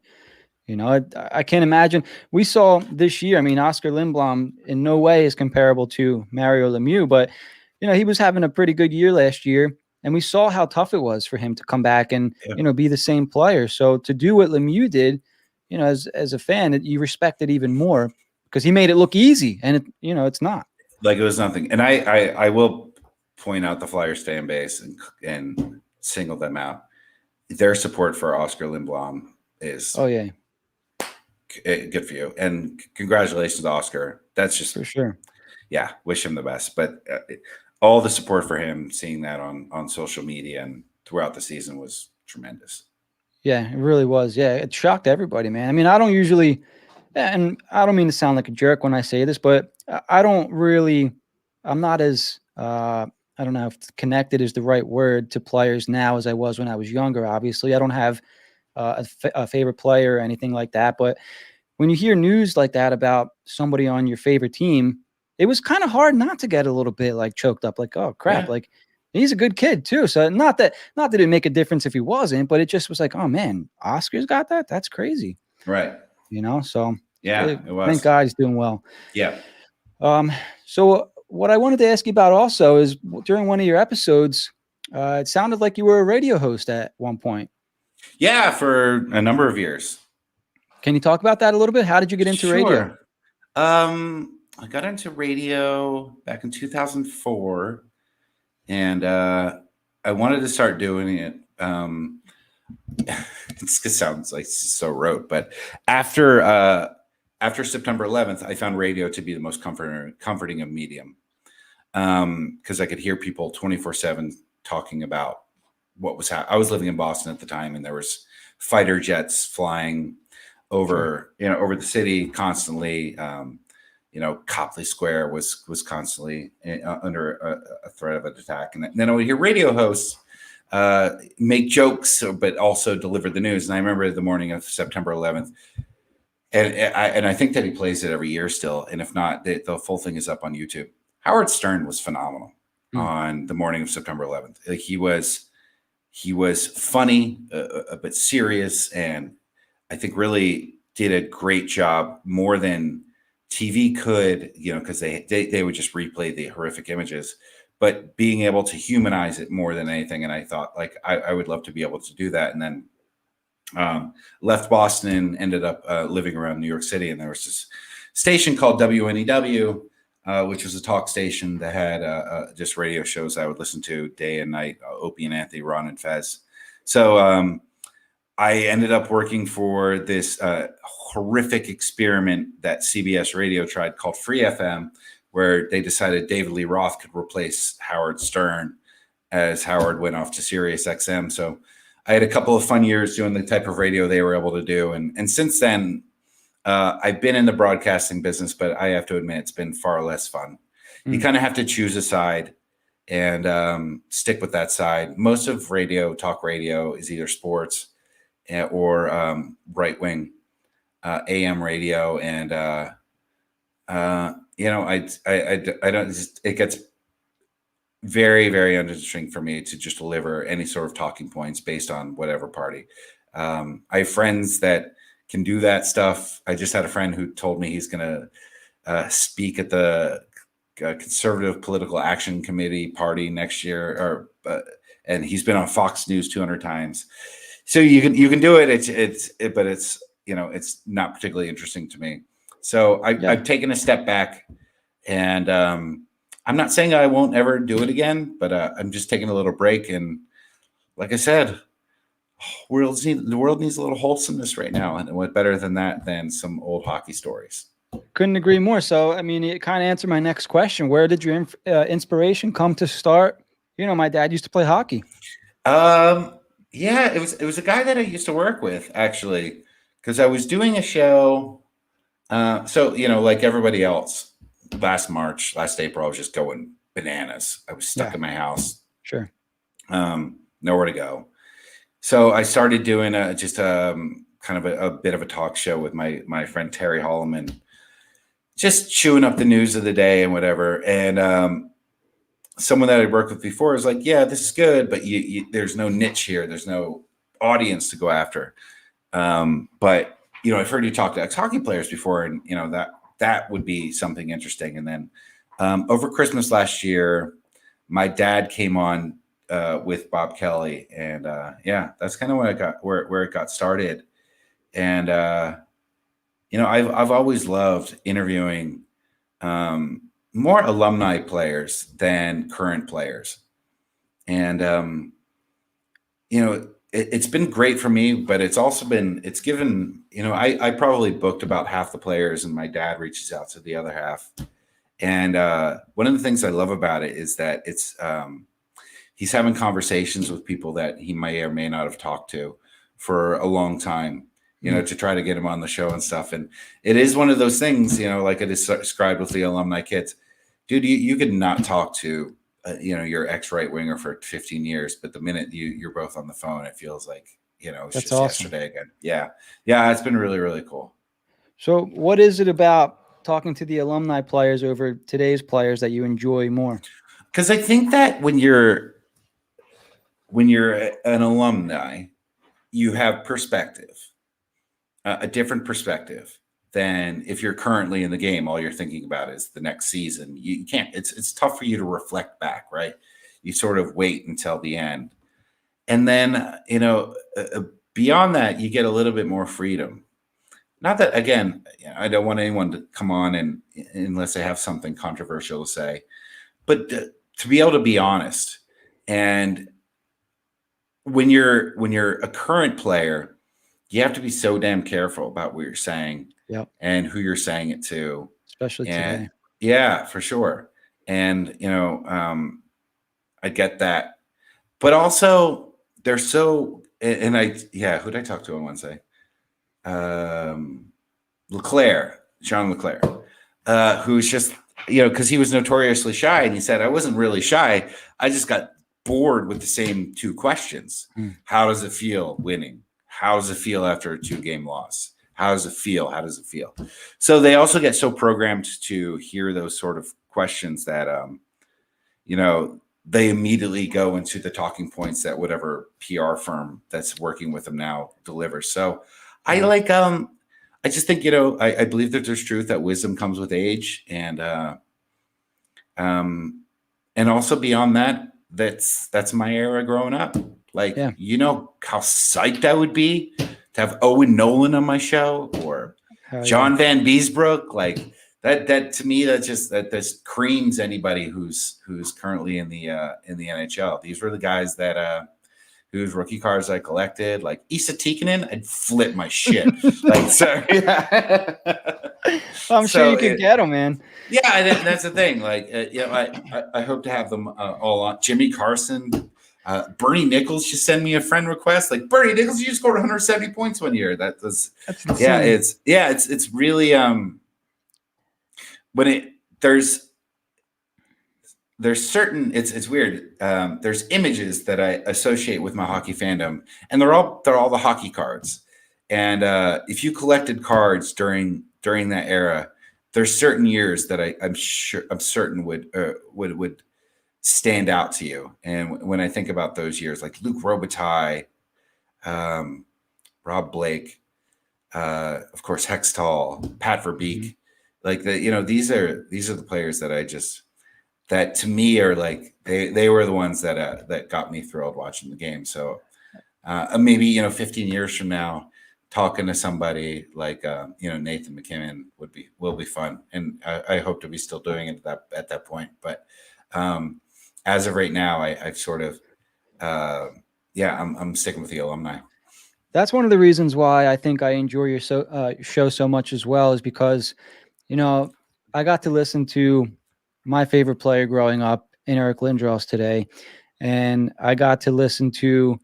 I can't imagine. We saw this year, I mean, Oscar Lindblom in no way is comparable to Mario Lemieux, but, he was having a pretty good year last year. And we saw how tough it was for him to come back and, be the same player. So to do what Lemieux did, as a fan, you respect it even more because he made it look easy. And, it's not. Like it was nothing. And I will point out the Flyers fan base and single them out. Their support for Oscar Lindblom is good for you. And congratulations to Oscar. That's just for sure. Yeah, wish him the best. But all the support for him, seeing that on social media and throughout the season was tremendous. Yeah, it really was. Yeah, it shocked everybody, man. I mean, I don't usually, and I don't mean to sound like a jerk when I say this, but I'm not as, I don't know if connected is the right word to players now as I was when I was younger. Obviously, I don't have a favorite player or anything like that. But when you hear news like that about somebody on your favorite team, it was kind of hard not to get a little bit like choked up, like, oh crap, like he's a good kid too. So not that it'd make a difference if he wasn't, but it just was like, oh man, Oscar's got that. That's crazy. Right. So yeah, it was. Thank God he's doing well. Yeah. So what I wanted to ask you about also is during one of your episodes, it sounded like you were a radio host at one point. Yeah, for a number of years. Can you talk about that a little bit? How did you get into radio? I got into radio back in 2004, and I wanted to start doing it. It sounds like so rote, but after September 11th, I found radio to be the most comforting of medium, because I could hear people 24/7 talking about what was happening. I was living in Boston at the time, and there was fighter jets flying over over the city constantly. Copley Square was constantly under a threat of an attack. And then I would hear radio hosts make jokes, but also deliver the news. And I remember the morning of September 11th, and I think that he plays it every year still. And if not, the full thing is up on YouTube. Howard Stern was phenomenal on the morning of September 11th. Like he was funny, but serious, and I think really did a great job, more than TV could, because they would just replay the horrific images, but being able to humanize it more than anything. And I thought, like, I would love to be able to do that. And then left Boston and ended up living around New York City. And there was this station called WNEW, which was a talk station that had just radio shows I would listen to day and night, Opie and Anthony, Ron and Fez. So I ended up working for this horrific experiment that CBS Radio tried called Free FM, where they decided David Lee Roth could replace Howard Stern as Howard went off to Sirius XM. So I had a couple of fun years doing the type of radio they were able to do. And since then, I've been in the broadcasting business, but I have to admit it's been far less fun. You kind of have to choose a side and stick with that side. Most of talk radio is either sports or right-wing AM radio. And, I don't, it gets very, very uninteresting for me to just deliver any sort of talking points based on whatever party. I have friends that can do that stuff. I just had a friend who told me he's going to speak at the Conservative Political Action Committee party next year, and he's been on Fox News 200 times. So you can do it. But it's not particularly interesting to me. So I've taken a step back, and I'm not saying I won't ever do it again, but I'm just taking a little break. And like I said, the world needs a little wholesomeness right now, and what better than that than some old hockey stories? Couldn't agree more. So, I mean, it kind of answered my next question. Where did your inspiration come to start? My dad used to play hockey. Yeah, it was a guy that I used to work with, actually, because I was doing a show. So, like everybody else, last April, I was just going bananas. I was stuck in my house. Sure. Nowhere to go. So I started doing just kind of a bit of a talk show with my friend Terry Holloman, just chewing up the news of the day and whatever. And someone that I worked with before was like, "Yeah, this is good, but there's no niche here. There's no audience to go after." But I've heard you talk to ex-hockey players before, and that would be something interesting. And then over Christmas last year, my dad came on with Bob Kelly, and that's kind of where it got started. And I've always loved interviewing more alumni players than current players, and it's been great for me, but it's given, I probably booked about half the players, and my dad reaches out to the other half. And one of the things I love about it is that he's having conversations with people that he may or may not have talked to for a long time, to try to get him on the show and stuff. And it is one of those things, like I described with the alumni kids, dude, you could not talk to your ex right winger for 15 years, but the minute you're both on the phone, it feels like it's That's just awesome. yesterday again. Yeah, it's been really, really cool. So what is it about talking to the alumni players over today's players that you enjoy more? Because I think that when you're an alumni, you have perspective, a different perspective than if you're currently in the game. All you're thinking about is the next season. You can't. It's tough for you to reflect back, right? You sort of wait until the end, and then beyond that, you get a little bit more freedom. Not that, again, I don't want anyone to come on and unless they have something controversial to say, but to be able to be honest. And when you're a current player, you have to be so damn careful about what you're saying. Yep. And who you're saying it to, especially today. Yeah, for sure. And I get that, but also they're so. And who did I talk to on Wednesday? John Leclerc, who's just because he was notoriously shy, and he said, "I wasn't really shy. I just got bored with the same two questions. How does it feel winning? How does it feel after a 2-game loss? How does it feel? How does it feel?" So they also get so programmed to hear those sort of questions that, they immediately go into the talking points that whatever PR firm that's working with them now delivers. So I just think, I believe that there's truth, that wisdom comes with age. And also beyond that, that's my era growing up. Like, how psyched I would be to have Owen Nolan on my show, or John Van Beesbrook. Like that to me, that creams anybody who's currently in the NHL. These were the guys that whose rookie cards I collected. Like Issa Tikkanen, I'd flip my shit. Like, so yeah. I'm sure you can get them, man. Yeah, and that's the thing. Like, I hope to have them all on. Jimmy Carson, Bernie Nichols just send me a friend request. Like, Bernie Nichols, you scored 170 points one year. That's insane. It's really when there's certain, it's weird. There's images that I associate with my hockey fandom, and they're all the hockey cards. And if you collected cards during that era, there's certain years that I'm certain would stand out to you. And when I think about those years, like Luc Robitaille, Rob Blake, of course Hextall, Pat Verbeek, like these are the players that to me are like they were the ones that got me thrilled watching the game. So maybe 15 years from now, talking to somebody like Nathan McKinnon will be fun, and I hope to be still doing it at that point. But as of right now, I've sort of I'm sticking with the alumni. That's one of the reasons why I think I enjoy your show so much as well, is because I got to listen to my favorite player growing up in Eric Lindros today, and I got to listen to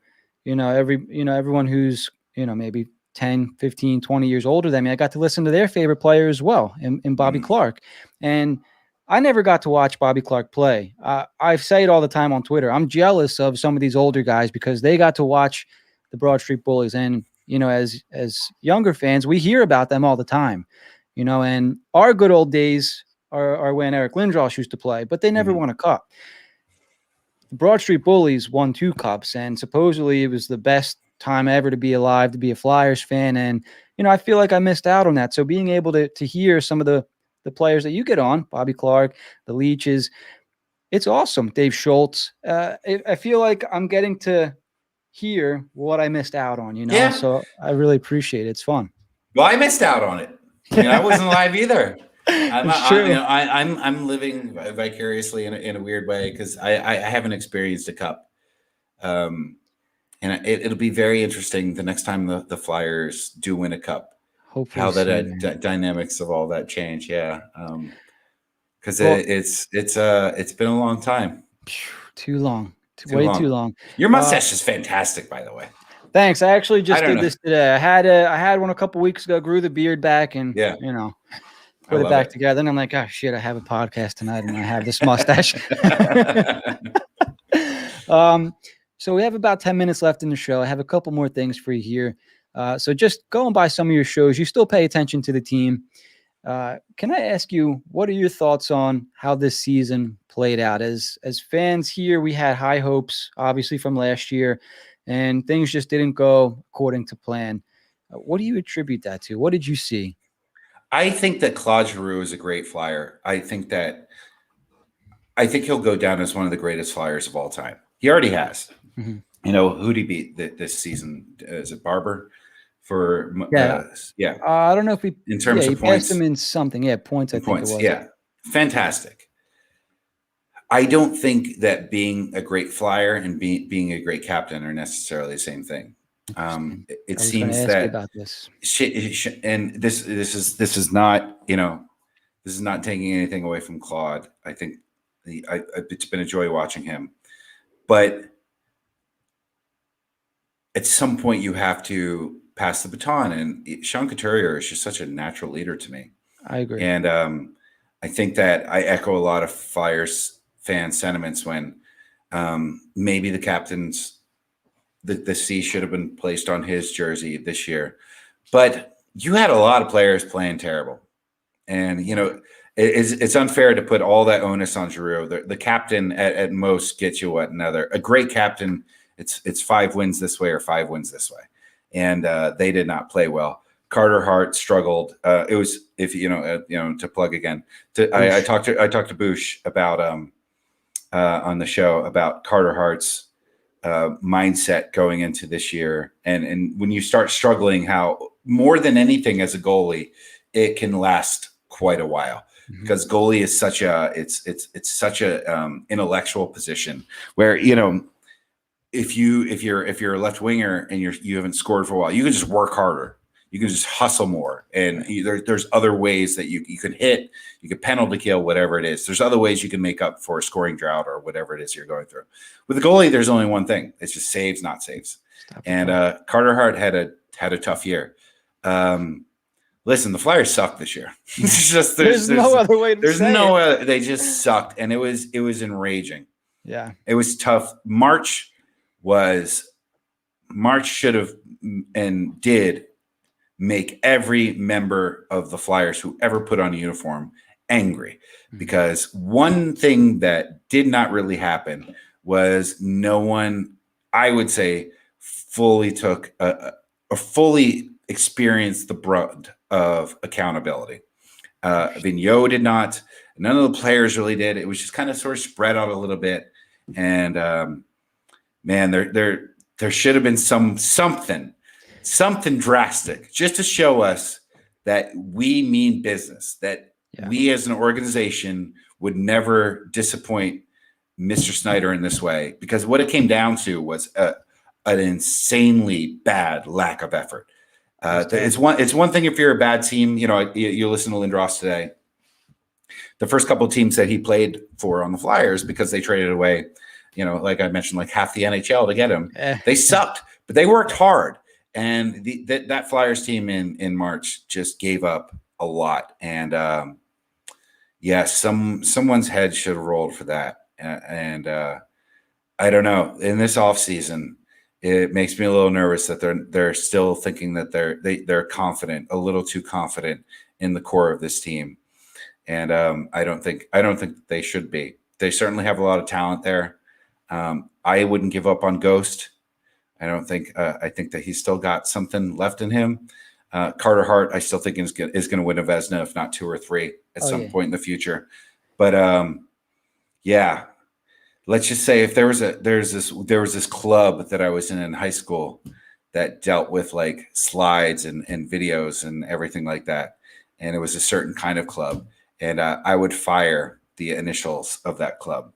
everyone who's maybe 10, 15, 20 years older than me. I got to listen to their favorite player as well, in Bobby Clark. And I never got to watch Bobby Clark play. I say it all the time on Twitter. I'm jealous of some of these older guys because they got to watch the Broad Street Bullies. And, as younger fans, we hear about them all the time, and our good old days are when Eric Lindros used to play, but they never won a cup. The Broad Street Bullies won 2 cups, and supposedly it was the best time ever to be alive, to be a Flyers fan. And, I feel like I missed out on that. So being able to hear some of the players that you get on, Bobby Clark, the Leaches, it's awesome. Dave Schultz. I feel like I'm getting to hear what I missed out on, Yeah. So I really appreciate it. It's fun. Well, I missed out on it. I wasn't live either. It's true. I'm living vicariously in a weird way because I haven't experienced a cup, and it'll be very interesting the next time the Flyers do win a cup. Hopefully, how the dynamics of all that change. Yeah, because it's been a long time. Too long. Way too long. Your mustache is fantastic, by the way. Thanks. I actually just did this today. I had one a couple weeks ago, grew the beard back, and put it back together. And I'm like, oh shit, I have a podcast tonight and I have this mustache. So we have about 10 minutes left in the show. I have a couple more things for you here. So just going by some of your shows, you still pay attention to the team. Can I ask you, what are your thoughts on how this season played out? As fans here, we had high hopes, obviously, from last year, and things just didn't go according to plan. What do you attribute that to? What did you see? I think that Claude Giroux is a great Flyer. I think he'll go down as one of the greatest Flyers of all time. He already has. Mm-hmm. Who'd he beat this season? Is it Barber? I don't know if in terms of points, passed him in something. Yeah, points. I think it was. Yeah, fantastic. I don't think that being a great Flyer and being a great captain are necessarily the same thing. It seems that about this. And this is not this is not taking anything away from Claude. I think it's been a joy watching him, but at some point you have to pass the baton, and Sean Couturier is just such a natural leader to me. I agree. And I think that I echo a lot of Flyers fan sentiments when maybe the captain's the C should have been placed on his jersey this year. But you had a lot of players playing terrible. And, it's unfair to put all that onus on Giroux. The captain at most gets you a great captain. It's 5 wins this way or 5 wins this way. And they did not play well. Carter Hart struggled. It was, if to plug again. I talked to Bush about on the show about Carter Hart's mindset going into this year, and when you start struggling, how more than anything as a goalie, it can last quite a while. Mm-hmm. Because goalie is such such a intellectual position where if you're a left winger and you haven't scored for a while, you can just work harder. You can just hustle more. And there's other ways that you can hit, you can penalty kill, whatever it is. There's other ways you can make up for a scoring drought or whatever it is you're going through. With the goalie, there's only one thing. It's just saves, not saves. And Carter Hart had a tough year. Listen, the Flyers sucked this year. It's just there's no other way to say it. They just sucked, and it was enraging. Yeah. It was tough. March should have and did make every member of the Flyers who ever put on a uniform angry, because one thing that did not really happen was no one, I would say, fully took or fully experienced the brunt of accountability. Vigneault did not. None of the players really did. It was just kind of sort of spread out a little bit. And man, there should have been something drastic just to show us that we mean business, that we as an organization would never disappoint Mr. Snyder in this way, because what it came down to was an insanely bad lack of effort. It's one thing if you're a bad team, you listen to Lindros today. The first couple of teams that he played for on the Flyers, because they traded away, like I mentioned, like half the NHL to get him, they sucked, but they worked hard. And that Flyers team in March just gave up a lot. And someone's head should have rolled for that. And I don't know. In this offseason, it makes me a little nervous that they're still thinking that they're confident, a little too confident in the core of this team. And I don't think they should be. They certainly have a lot of talent there. I wouldn't give up on Ghost. I don't think. I think that he's still got something left in him. Carter Hart, I still think is going to win a Vezina, if not 2 or 3 at some point in the future. But yeah, let's just say if there was this club that I was in high school that dealt with like slides and videos and everything like that, and it was a certain kind of club, and I would fire the initials of that club.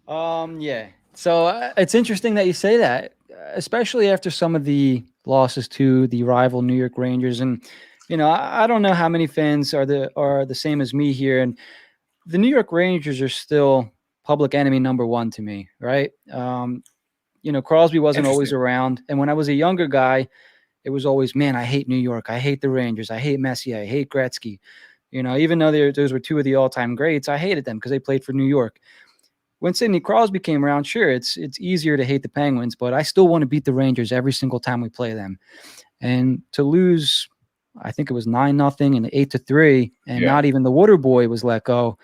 Yeah. So it's interesting that you say that, especially after some of the losses to the rival New York Rangers. And, I don't know how many fans are the same as me here. And the New York Rangers are still public enemy number 1 to me, right? Crosby wasn't always around. And when I was a younger guy, it was always, man, I hate New York. I hate the Rangers. I hate Messier. I hate Gretzky. Even though those were 2 of the all-time greats, I hated them because they played for New York. When Sidney Crosby came around, sure, it's easier to hate the Penguins, but I still want to beat the Rangers every single time we play them. And to lose, I think it was 9-0 and 8-3, and not even the Water Boy was let go.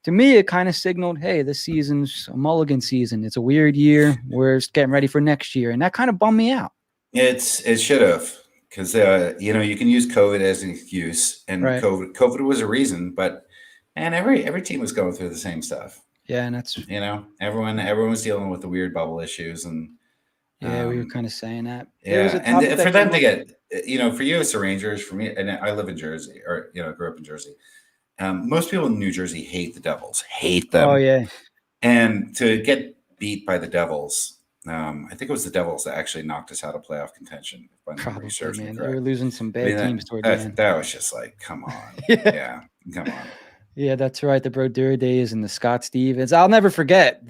To me, it kind of signaled, hey, this season's a mulligan season. It's a weird year. We're getting ready for next year, and that kind of bummed me out. It should have, because you can use COVID as an excuse, and right. COVID was a reason, but man, every team was going through the same stuff. Yeah, and that's everyone was dealing with the weird bubble issues, and we were kind of saying that. Yeah, and for them to get, for you it's the Rangers. For me, and I live in Jersey, or grew up in Jersey. Most people in New Jersey hate the Devils, hate them. Oh yeah, and to get beat by the Devils, I think it was the Devils that actually knocked us out of playoff contention. Probably, man. They were losing some bad teams toward the end. That was just like, come on, yeah, come on. Yeah, that's right. The Brodeur days and the Scott Stevens. I'll never forget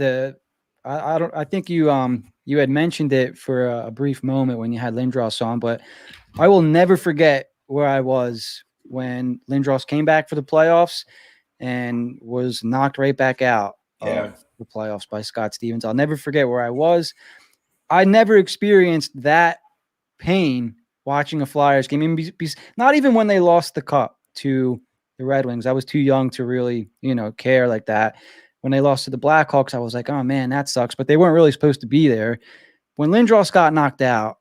I think you had mentioned it for a brief moment when you had Lindros on, but I will never forget where I was when Lindros came back for the playoffs and was knocked right back out of the playoffs by Scott Stevens. I'll never forget where I was. I never experienced that pain watching a Flyers game. Not even when they lost the cup to the Red Wings. I was too young to really, care like that. When they lost to the Blackhawks, I was like, oh man, that sucks. But they weren't really supposed to be there. When Lindros got knocked out,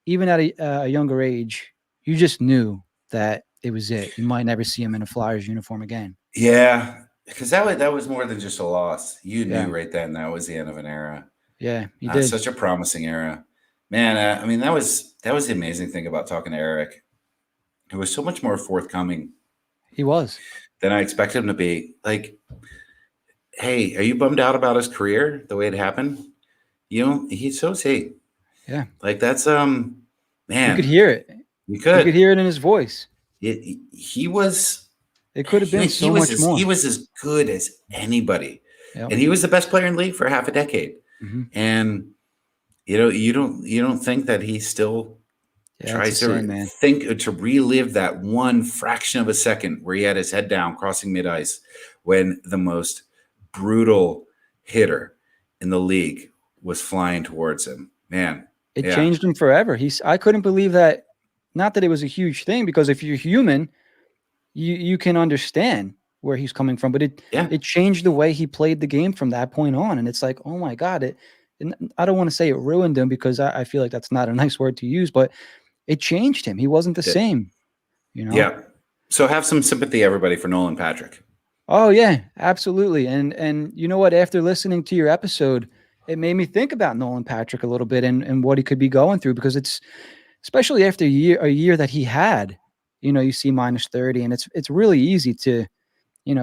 even at a younger age, you just knew that it was it. You might never see him in a Flyers uniform again. Yeah, because that was more than just a loss. You knew right then that was the end of an era. Yeah, you did. Such a promising era. Man, that was the amazing thing about talking to Eric. It was so much more forthcoming. He was. Than I expected him to be. Like, hey, are you bummed out about his career, the way it happened? He's so safe. Yeah. Like, that's, man. You could hear it. You could hear it in his voice. He was. It could have been so much more. He was as good as anybody. Yep. And he was the best player in the league for half a decade. Mm-hmm. And, you don't think that he still tries to think to relive that one fraction of a second where he had his head down crossing mid-ice when the most brutal hitter in the league was flying towards him. Man, it changed him forever. I couldn't believe that. Not that it was a huge thing, because if you're human, you can understand where he's coming from, but it changed the way he played the game from that point on. And it's like, oh my God, I don't want to say it ruined him, because I feel like that's not a nice word to use, but it changed him. He wasn't the same, Yeah. So have some sympathy, everybody, for Nolan Patrick. Oh yeah, absolutely. And you know what? After listening to your episode, it made me think about Nolan Patrick a little bit and what he could be going through, because it's especially after a year that he had, you see -30, and it's really easy to,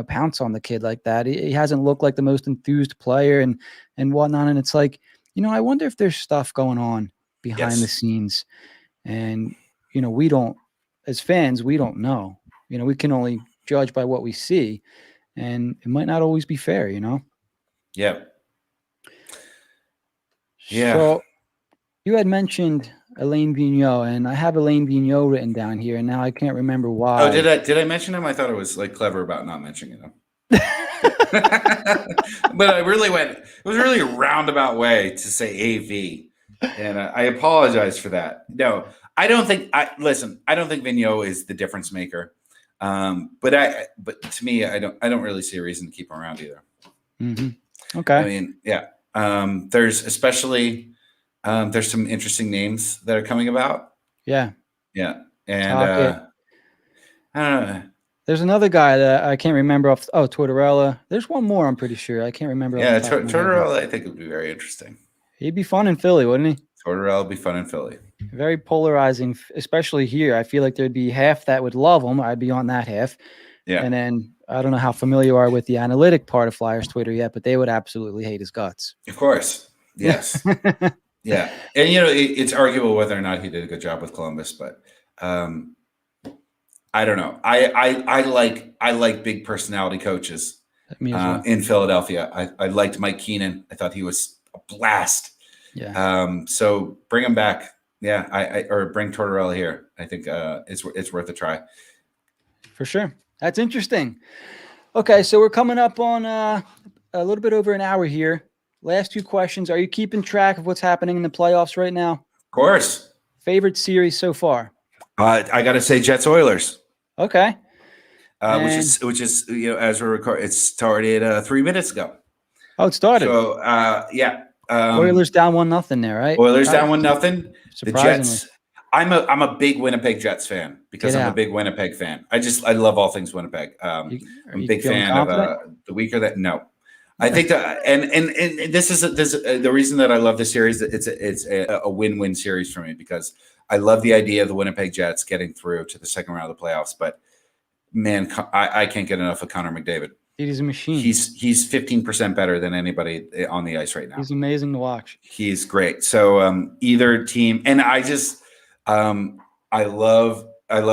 pounce on the kid like that. He hasn't looked like the most enthused player and whatnot. And it's like, I wonder if there's stuff going on behind the scenes. And, we don't, as fans, we don't know. We can only judge by what we see. And it might not always be fair, Yeah. Yeah. So you had mentioned Alain Vigneault, and I have Alain Vigneault written down here, and now I can't remember why. Oh, did I mention him? I thought it was like clever about not mentioning him. But I really went. It was really a roundabout way to say AV, and I apologize for that. No, I don't think. Listen. I don't think Vigneault is the difference maker. But to me, I don't really see a reason to keep him around either. Mm-hmm. Okay. I mean, yeah. There's especially there's some interesting names that are coming about. Yeah. Yeah, and Tocchet. I don't know. There's another guy that I can't remember off. Oh, Tortorella. There's one more. I'm pretty sure. I can't remember. Yeah, off the top of my head. Tortorella, I think would be very interesting. He'd be fun in Philly, wouldn't he? Tortorella would be fun in Philly. Very polarizing, especially here. I feel like there'd be half that would love him. I'd be on that half. Yeah. And then I don't know how familiar you are with the analytic part of Flyers Twitter yet, but they would absolutely hate his guts. Of course. Yes. Yeah. And, it's arguable whether or not he did a good job with Columbus, but I don't know. I like big personality coaches in Philadelphia. I liked Mike Keenan. I thought he was a blast. Yeah. So bring him back. Yeah. Or bring Tortorella here. I think it's worth a try. For sure. That's interesting. Okay, so we're coming up on a little bit over an hour here. Last two questions. Are you keeping track of what's happening in the playoffs right now? Of course. Favorite series so far? I got to say Jets Oilers. Okay. Which is as we're recording, it started 3 minutes ago. Oh, it started. So yeah. Oilers down 1-0 there, right? Oilers down 1-000. The Jets. I'm a big Winnipeg Jets fan because I'm a big Winnipeg fan. I love all things Winnipeg. I'm a big fan of the weaker that. No, I think that and this is the reason that I love this series. It's a win-win series for me because I love the idea of the Winnipeg Jets getting through to the second round of the playoffs. But man, I can't get enough of Connor McDavid. He's a machine. He's 15% better than anybody on the ice right now. He's amazing to watch. He's great. So either team, and I just. I love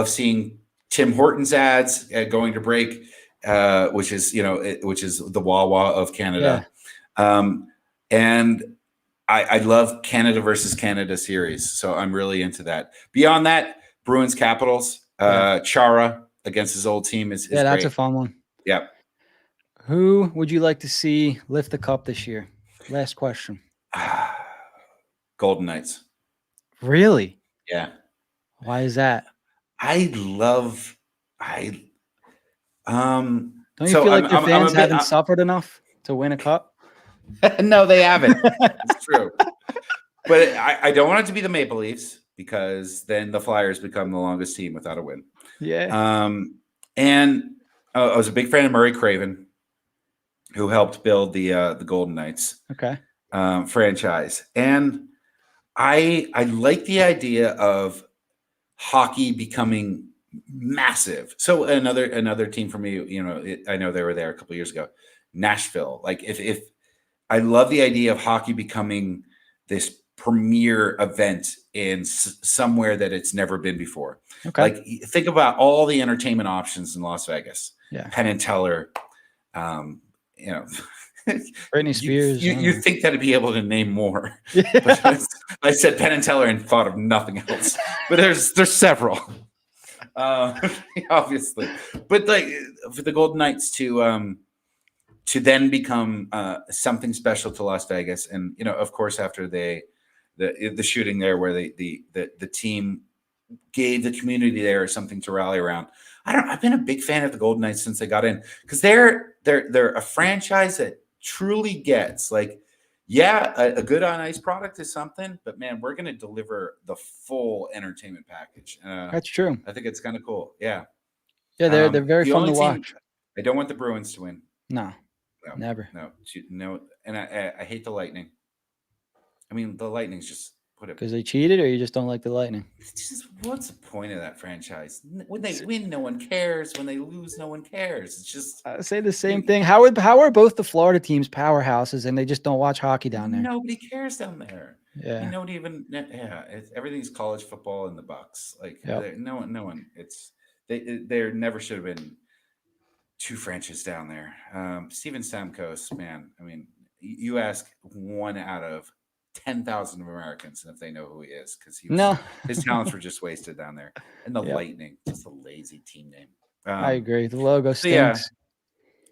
seeing Tim Hortons ads going to break, which is the Wawa of Canada, and I love Canada versus Canada series. So I'm really into that. Beyond that, Bruins Capitals, Chara against his old team is that's great. A fun one. Yeah. Who would you like to see lift the cup this year? Last question. Golden Knights. Really? Yeah. Why is that? Don't you feel like your fans haven't suffered enough to win a cup? No, they haven't. It's true. But I don't want it to be the Maple Leafs because then the Flyers become the longest team without a win. Yeah. And I was a big fan of Murray Craven, who helped build the Golden Knights franchise. And I like the idea of hockey becoming massive. So another team for me, I know they were there a couple of years ago, Nashville. Like if I love the idea of hockey becoming this premier event in somewhere that it's never been before. Okay. Like think about all the entertainment options in Las Vegas. Yeah. Penn and Teller, Britney Spears. You think that I'd be able to name more. Yeah. I said Penn and Teller and thought of nothing else. But there's several. Obviously. But like for the Golden Knights to then become something special to Las Vegas. And of course after the shooting there where the team gave the community there something to rally around. I've been a big fan of the Golden Knights since they got in because they're a franchise that truly gets like, a good on ice product is something, but man, we're going to deliver the full entertainment package. That's true. I think it's kind of cool. Yeah. Yeah. They're very fun to watch. I don't want the Bruins to win. No, never. No. And I hate the Lightning. I mean, the Lightning's just because they cheated, or you just don't like the Lightning? It's just, what's the point of that franchise? When they win, no one cares. When they lose, no one cares. It's just I say the same thing. How are both the Florida teams powerhouses, and they just don't watch hockey down there? Nobody cares down there. Yeah, nobody even. Yeah, everything's college football and the Bucks. Like no one. It's there never should have been two franchises down there. Steven Stamkos, man. I mean, you ask 1 out of 10,000 Americans, and if they know who he is, because his talents were just wasted down there. And the Lightning, just a lazy team name. I agree. The logo stinks.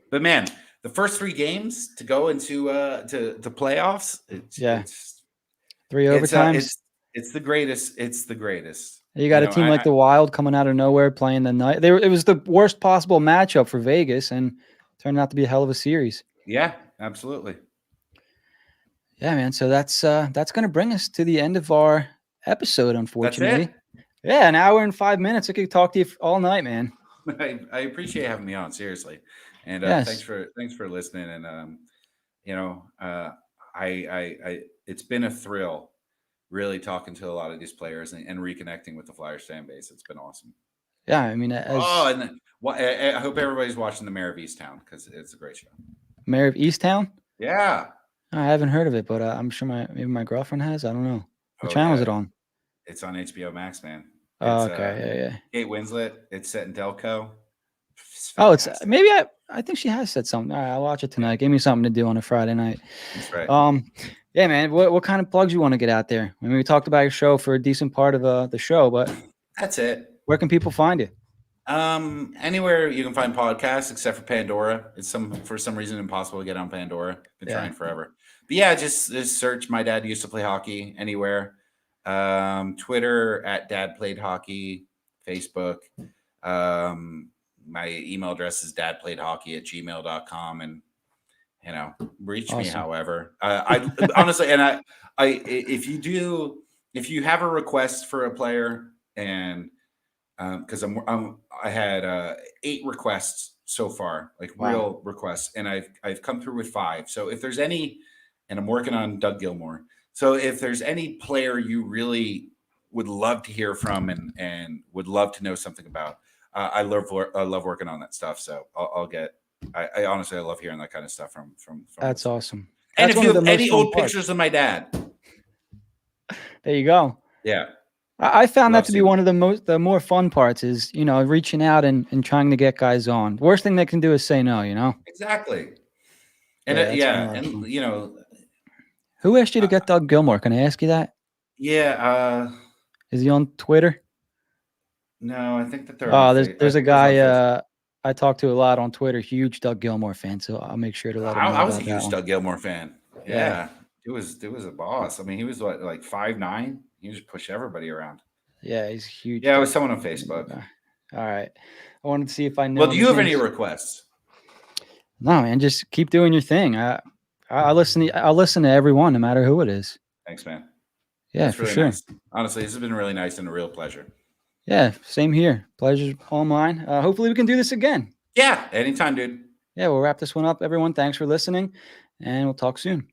But man, the first 3 games to go into to playoffs. It's 3 overtimes. It's the greatest. It's the greatest. You got a team like the Wild coming out of nowhere playing the night. It was the worst possible matchup for Vegas, and turned out to be a hell of a series. Yeah, absolutely. Yeah, man. So that's going to bring us to the end of our episode, unfortunately. That's it? Yeah, an hour and 5 minutes. I could talk to you all night, man. I appreciate having me on, seriously. And Yes. thanks for listening. And I it's been a thrill really talking to a lot of these players and reconnecting with the Flyers fan base. It's been awesome. Yeah, I mean, I hope everybody's watching The Mayor of Easttown, because it's a great show. Mayor of Easttown? Yeah. I haven't heard of it, but I'm sure maybe my girlfriend has. I don't know. What channel is it on? It's on HBO Max, man. Oh, okay. Yeah. Kate Winslet. It's set in Delco. It's maybe I think she has said something. All right, I'll watch it tonight. Give me something to do on a Friday night. That's right. Yeah, man. What kind of plugs you want to get out there? I mean, we talked about your show for a decent part of the show, but that's it. Where can people find you? Anywhere you can find podcasts except for Pandora. It's for some reason impossible to get on Pandora. Been trying forever. But yeah, just search My Dad Used to Play Hockey anywhere. Twitter @DadPlayedHockey, Facebook. My email address is dadplayedhockey@gmail.com, and reach me however. I honestly, and if you have a request for a player, and because I had 8 requests so far, like real requests, and I've come through with 5. So if there's any, and I'm working on Doug Gilmour. So if there's any player you really would love to hear from and would love to know something about, I love working on that stuff. So I'll get. I honestly love hearing that kind of stuff from. That's awesome. And if you have any old pictures of my dad, there you go. Yeah. I found that to be one of the more fun parts is, reaching out and trying to get guys on. Worst thing they can do is say no, Exactly. And who asked you to get Doug Gilmour? Can I ask you that? Yeah. Is he on Twitter? No, I think that they're there's a guy I talk to a lot on Twitter, huge Doug Gilmour fan, so I'll make sure to let him know. I was a huge Doug Gilmour fan. Yeah. It was a boss. I mean, he was like 5'9". He just push everybody around. Yeah, he's huge. Yeah, it was someone on Facebook. All right. I wanted to see if I know. Well, do you have any requests? No, man. Just keep doing your thing. I'll listen to everyone, no matter who it is. Thanks, man. Yeah, That's for really sure. Nice. Honestly, this has been really nice and a real pleasure. Yeah, same here. Pleasure's all mine. Hopefully we can do this again. Yeah, anytime, dude. Yeah, we'll wrap this one up, everyone. Thanks for listening, and we'll talk soon.